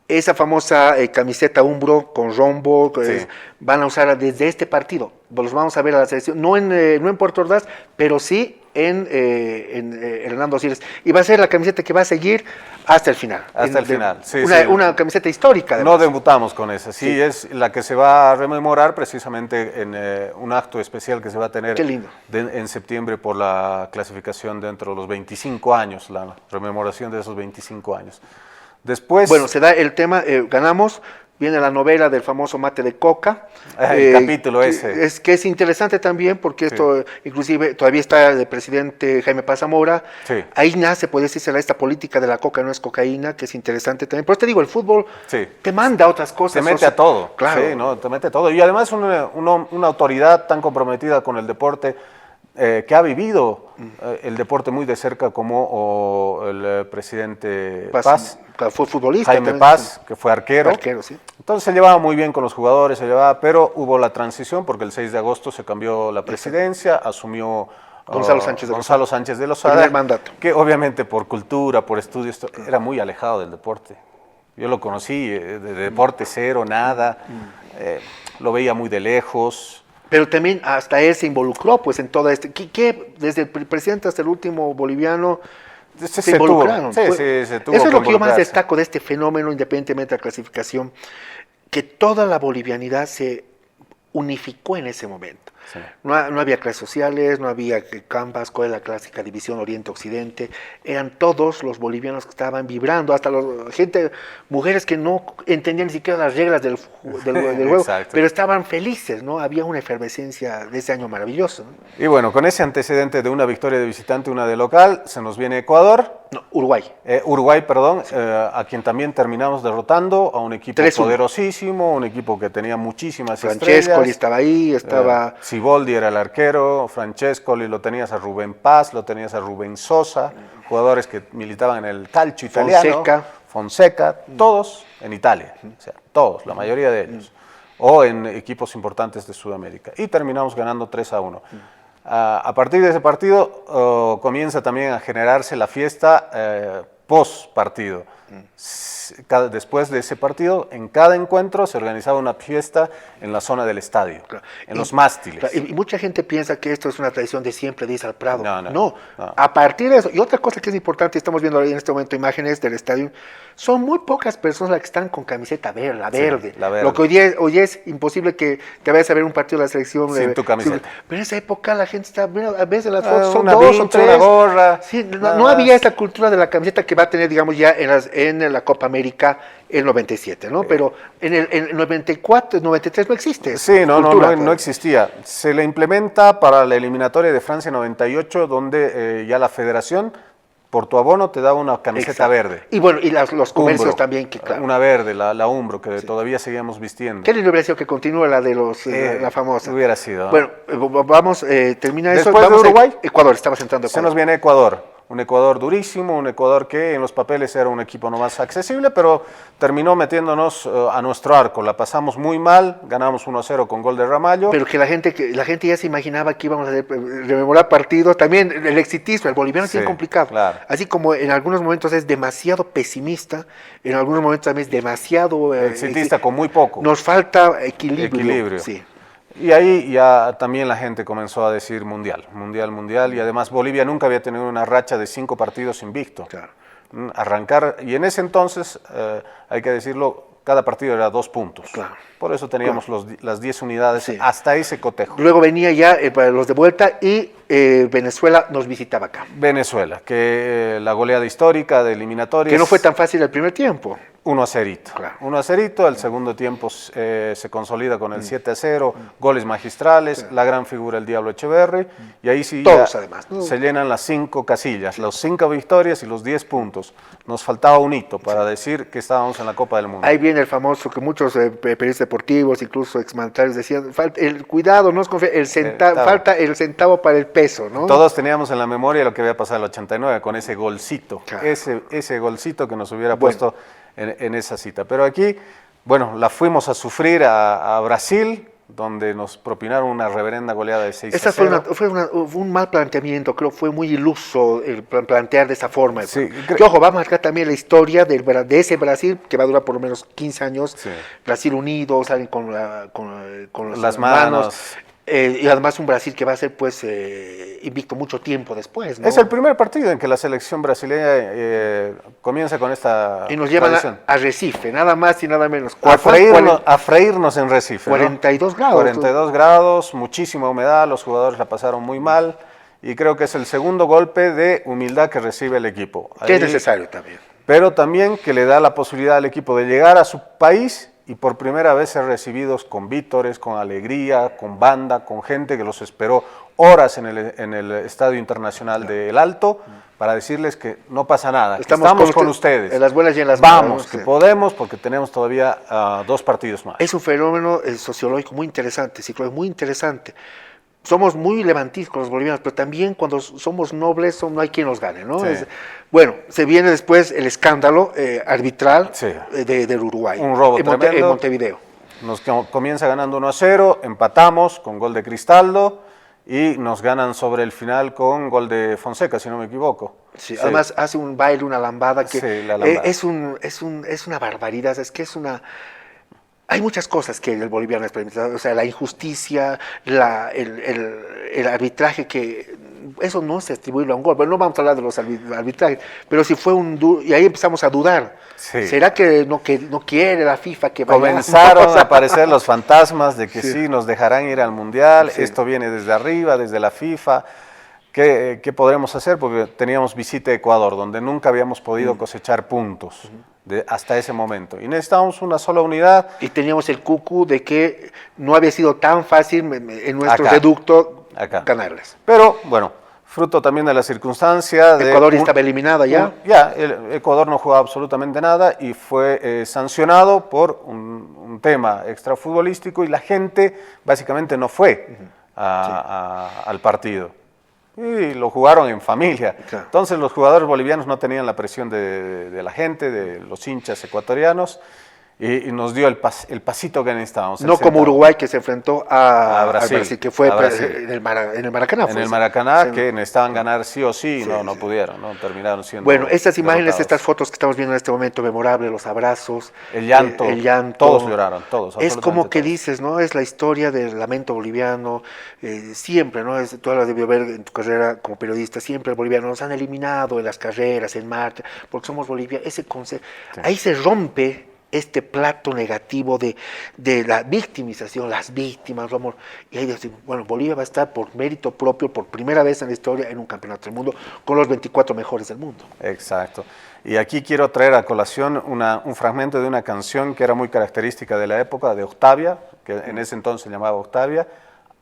Esa famosa camiseta Umbro con rombo, Sí. van a usarla desde este partido. Los vamos a ver a la selección, no en Puerto Ordaz, pero sí en Hernando Siles. Y va a ser la camiseta que va a seguir hasta el final. Hasta el final, sí, una camiseta histórica. No debutamos con esa, sí, es la que se va a rememorar precisamente en un acto especial que se va a tener Qué lindo. en septiembre por la clasificación dentro de los 25 años, la rememoración de esos 25 años. Después... Bueno, se da el tema, ganamos, viene la novela del famoso mate de coca. El capítulo ese. Que es interesante también porque esto, inclusive, todavía está el presidente Jaime Paz Zamora. Sí. Ahí nace, puede decirse, esta política de la coca no es cocaína, que es interesante también. Por eso te digo, el fútbol te manda a otras cosas. Te mete a todo. Claro. Sí, ¿no? Te mete a todo. Y además una autoridad tan comprometida con el deporte, que ha vivido el deporte muy de cerca como el presidente Paz. Fue futbolista. Jaime también. Paz, que fue arquero. Sí. Entonces se llevaba muy bien con los jugadores, pero hubo la transición porque el 6 de agosto se cambió la presidencia, asumió Gonzalo Sánchez de Lozada, primer mandato. que obviamente por cultura, por estudios, era muy alejado del deporte. Yo lo conocí, de deporte cero, nada, lo veía muy de lejos. Pero también hasta él se involucró pues en toda desde el presidente hasta el último boliviano se involucraron. Se tuvo. Eso es lo que yo más destaco de este fenómeno, independientemente de la clasificación, que toda la bolivianidad se unificó en ese momento. Sí. No había clases sociales, no había Canvas, cuál es la clásica división Oriente-Occidente, eran todos los bolivianos que estaban vibrando, hasta mujeres que no entendían ni siquiera las reglas del juego, pero estaban felices, ¿no? Había una efervescencia de ese año maravilloso, ¿no? Y bueno, con ese antecedente de una victoria de visitante, una de local, se nos viene Ecuador. No, Uruguay. Uruguay, perdón, sí. A quien también terminamos derrotando, a un equipo 3-1. Poderosísimo, un equipo que tenía muchísimas Francescoli estrellas. estaba ahí, estaba... Siboldi era el arquero, Francescoli lo tenías a Rubén Paz, lo tenías a Rubén Sosa, jugadores que militaban en el calcio italiano. Fonseca, todos en Italia, o sea, todos, la mayoría de ellos, o en equipos importantes de Sudamérica. Y terminamos ganando 3-1. A partir de ese partido comienza también a generarse la fiesta post partido. Después de ese partido, en cada encuentro se organizaba una fiesta en la zona del estadio, en los mástiles. Y mucha gente piensa que esto es una tradición de siempre, dice al Prado. No. A partir de eso, y otra cosa que es importante, estamos viendo ahí en este momento imágenes del estadio, son muy pocas personas las que están con camiseta verde, la verde. Lo que hoy es imposible que vayas a ver un partido de la selección sin tu camiseta. Pero en esa época la gente está, a veces las fotos son una dos vincha, o tres. una gorra. Sí, no había esa cultura de la camiseta que va a tener, digamos, ya en la Copa América el 97, ¿no? Pero en el 94, 93 no existe. Sí, no existía. Se le implementa para la eliminatoria de Francia 98, donde ya la federación, por tu abono, te daba una camiseta verde. Y bueno, y los comercios Umbro, también. Que, claro. Una verde, la Umbro, que todavía seguíamos vistiendo. ¿Qué le hubiera sido que continúe la de la famosa? Hubiera sido. Bueno, vamos, termina eso. Después de Uruguay, Ecuador, estaba sentando Ecuador. Se nos viene Ecuador. Un Ecuador durísimo, un Ecuador que en los papeles era un equipo no más accesible, pero terminó metiéndonos a nuestro arco. La pasamos muy mal, ganamos 1-0 con gol de Ramallo. Pero que la gente ya se imaginaba que íbamos a rememorar partidos. También el exitismo, el boliviano es bien complicado. Claro. Así como en algunos momentos es demasiado pesimista, en algunos momentos también es demasiado... exitista con muy poco. Nos falta equilibrio. Sí. Y ahí ya también la gente comenzó a decir mundial, y además Bolivia nunca había tenido una racha de 5 partidos invicto. Claro. Arrancar, y en ese entonces, hay que decirlo, cada partido era 2 puntos. Claro. Por eso teníamos las 10 unidades hasta ese cotejo. Luego venía ya para los de vuelta y Venezuela nos visitaba acá. Venezuela, que la goleada histórica de eliminatorias. Que no fue tan fácil el primer tiempo. 1-0. Claro. 1-0, el segundo tiempo se consolida con el 7-0, goles magistrales, la gran figura el Diablo Echeverri, y ahí sí todos, además, ¿no? Se llenan las 5 casillas, las 5 victorias y los 10 puntos. Nos faltaba un hito para decir que estábamos en la Copa del Mundo. Ahí viene el famoso que muchos periodistas deportivos, incluso exmandatarios decían, el cuidado, no es falta el centavo para el peso, ¿no? Todos teníamos en la memoria lo que había pasado en el 89 con ese golcito, claro. ese golcito que nos hubiera puesto en esa cita. Pero aquí, bueno, la fuimos a sufrir a Brasil, donde nos propinaron una reverenda goleada de 6-0. Esa fue un mal planteamiento, creo, fue muy iluso el plantear de esa forma. Sí, que, ojo, va a marcar también la historia de ese Brasil, que va a durar por lo menos 15 años. Sí. Brasil unido, salen con las manos. Y además un Brasil que va a ser pues invicto mucho tiempo después, ¿no? Es el primer partido en que la selección brasileña comienza con esta y nos llevan a Recife, nada más y nada menos. A freírnos en Recife. 42 ¿no? grados. 42 grados, muchísima humedad, los jugadores la pasaron muy mal y creo que es el segundo golpe de humildad que recibe el equipo. Que es necesario también. Pero también que le da la posibilidad al equipo de llegar a su país y por primera vez ser recibidos con vítores, con alegría, con banda, con gente que los esperó horas en el Estadio Internacional de El Alto para decirles que no pasa nada, estamos con ustedes. En las buenas y en las malas. Vamos, que podemos porque tenemos todavía 2 partidos más. Es un fenómeno sociológico muy interesante, psicológico muy interesante. Somos muy levantistas los bolivianos, pero también cuando somos nobles no hay quien nos gane, ¿no? Sí. Bueno, se viene después el escándalo arbitral del Uruguay. Un robo tremendo. En Montevideo. Nos comienza ganando 1-0, empatamos con gol de Cristaldo y nos ganan sobre el final con gol de Fonseca, si no me equivoco. Sí, además hace un baile, una lambada que la lambada. Es una barbaridad, es que es una... Hay muchas cosas que el boliviano ha experimentado, o sea, la injusticia, el arbitraje, que eso no se atribuye a un gol. Bueno, no vamos a hablar de los arbitrajes, pero si fue y ahí empezamos a dudar. Sí. ¿Será que no quiere la FIFA que vaya? Comenzaron a aparecer los fantasmas de que sí nos dejarán ir al Mundial, esto viene desde arriba, desde la FIFA. ¿Qué podremos hacer? Porque teníamos visita a Ecuador, donde nunca habíamos podido cosechar puntos hasta ese momento. Y necesitábamos una sola unidad. Y teníamos el cucu de que no había sido tan fácil en nuestro reducto ganarles. Pero, bueno, fruto también de la circunstancia. Ecuador estaba eliminada ya. Ecuador no jugaba absolutamente nada y fue sancionado por un tema extrafutbolístico y la gente básicamente no fue al partido. Y lo jugaron en familia. Claro. Entonces los jugadores bolivianos no tenían la presión de la gente, de los hinchas ecuatorianos, y nos dio el pasito que necesitábamos. No como Uruguay, que se enfrentó a Brasil, que fue en el Maracaná. En el Maracaná, que necesitaban ganar sí o sí, no pudieron, ¿no? Terminaron siendo Bueno, estas imágenes, derrotados. Estas fotos que estamos viendo en este momento memorables, los abrazos, el llanto, todos lloraron, todos. Es como que dices, ¿no? Es la historia del lamento boliviano, siempre, ¿no? Tú lo has debido ver en tu carrera como periodista, siempre el boliviano nos han eliminado en las carreras, en marcha, porque somos bolivianos. Ese concepto, ahí se rompe este plato negativo de la victimización, las víctimas, Romo, y ahí decimos, bueno, Bolivia va a estar por mérito propio, por primera vez en la historia, en un campeonato del mundo, con los 24 mejores del mundo. Exacto. Y aquí quiero traer a colación un fragmento de una canción que era muy característica de la época, de Octavia, que en ese entonces se llamaba Octavia,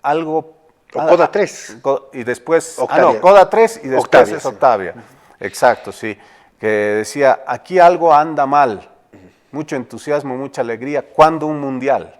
algo... Coda 3. Y después... Octavia. Coda 3 y después Octavia, es Octavia. Exacto, sí. Que decía, aquí algo anda mal. Mucho entusiasmo, mucha alegría, ¿cuándo un mundial?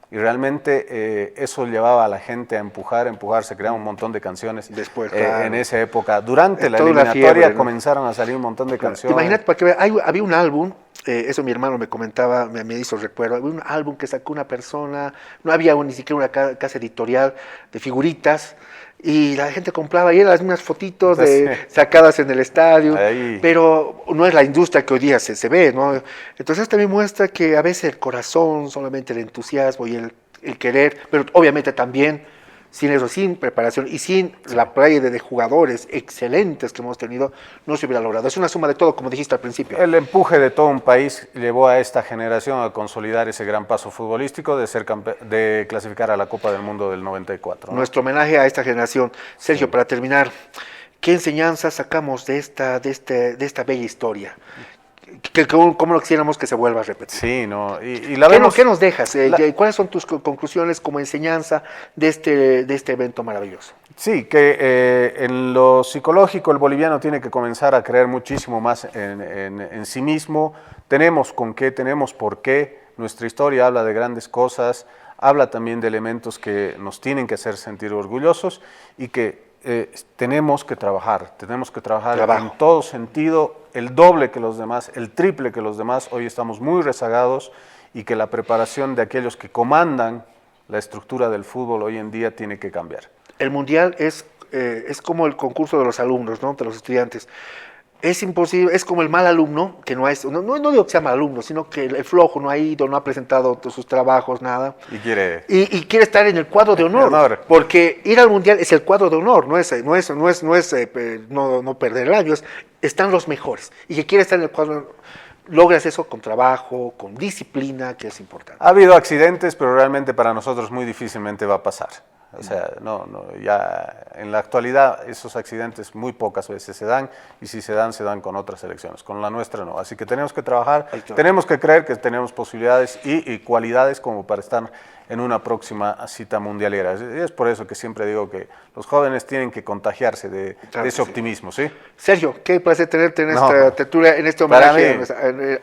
Y realmente eso llevaba a la gente a empujar, se crearon un montón de canciones. Después, en esa época. Durante la eliminatoria fiebre, ¿no? Comenzaron a salir un montón de canciones. Imagínate, para que veas, había un álbum, eso mi hermano me comentaba, me hizo recuerdo, había un álbum que sacó una persona, no había ni siquiera una casa editorial de figuritas, y la gente compraba y eran las mismas fotitos sacadas en el estadio, pero no es la industria que hoy día se ve, ¿no? Entonces también muestra que a veces el corazón, solamente el entusiasmo y el querer, pero obviamente también Sin eso, sin preparación y sin la playa de jugadores excelentes que hemos tenido, no se hubiera logrado. Es una suma de todo, como dijiste al principio. El empuje de todo un país llevó a esta generación a consolidar ese gran paso futbolístico de clasificar a la Copa del Mundo del 94, ¿no? Nuestro homenaje a esta generación. Sergio, para terminar, ¿qué enseñanzas sacamos de esta bella historia? ¿Cómo lo quisiéramos que se vuelva a repetir? Sí, no, y la vemos. ¿Qué nos dejas? ¿Cuáles son tus conclusiones como enseñanza de este evento maravilloso? Sí, que en lo psicológico el boliviano tiene que comenzar a creer muchísimo más en sí mismo. Tenemos con qué, tenemos por qué. Nuestra historia habla de grandes cosas, habla también de elementos que nos tienen que hacer sentir orgullosos y que tenemos que trabajar en todo sentido, el doble que los demás, el triple que los demás. Hoy estamos muy rezagados y que la preparación de aquellos que comandan la estructura del fútbol hoy en día tiene que cambiar. El mundial es como el concurso de los alumnos, ¿no? De los estudiantes. Es imposible, es como el mal alumno, que no digo que sea mal alumno, sino que el flojo no ha ido, no ha presentado sus trabajos, nada. Y quiere estar en el cuadro de honor, porque ir al mundial es el cuadro de honor, no perder el año, están los mejores. Y que quiere estar en el cuadro de honor, logras eso con trabajo, con disciplina, que es importante. Ha habido accidentes, pero realmente para nosotros muy difícilmente va a pasar. O sea, ya en la actualidad esos accidentes muy pocas veces se dan, y si se dan con otras selecciones, con la nuestra no. Así que tenemos que trabajar, tenemos que creer que tenemos posibilidades y cualidades como para estar en una próxima cita mundialera. Y es por eso que siempre digo que los jóvenes tienen que contagiarse de ese optimismo, ¿sí? Sergio, qué placer tenerte en esta tertulia, en este homenaje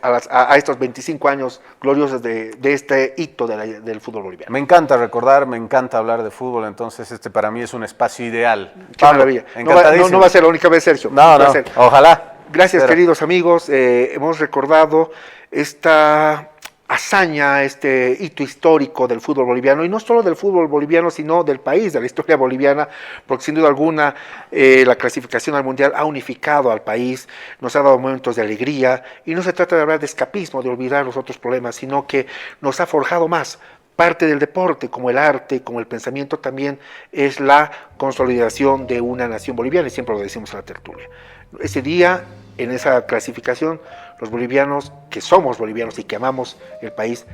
a estos 25 años gloriosos de este hito del fútbol boliviano. Me encanta recordar, me encanta hablar de fútbol, entonces para mí es un espacio ideal. Qué maravilla. No va a ser la única vez, Sergio. Ojalá. Gracias, queridos amigos. Hemos recordado esta hazaña, este hito histórico del fútbol boliviano, y no solo del fútbol boliviano, sino del país, de la historia boliviana, porque sin duda alguna la clasificación al mundial ha unificado al país, nos ha dado momentos de alegría, y no se trata de hablar de escapismo, de olvidar los otros problemas, sino que nos ha forjado más. Parte del deporte, como el arte, como el pensamiento, también es la consolidación de una nación boliviana, y siempre lo decimos en la tertulia. Ese día, en esa clasificación, los bolivianos, que somos bolivianos y que amamos el país,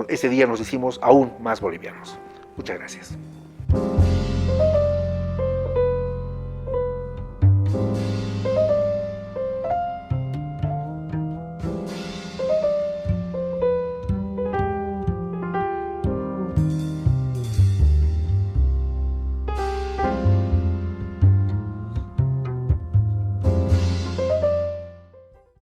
ese día nos hicimos aún más bolivianos. Muchas gracias.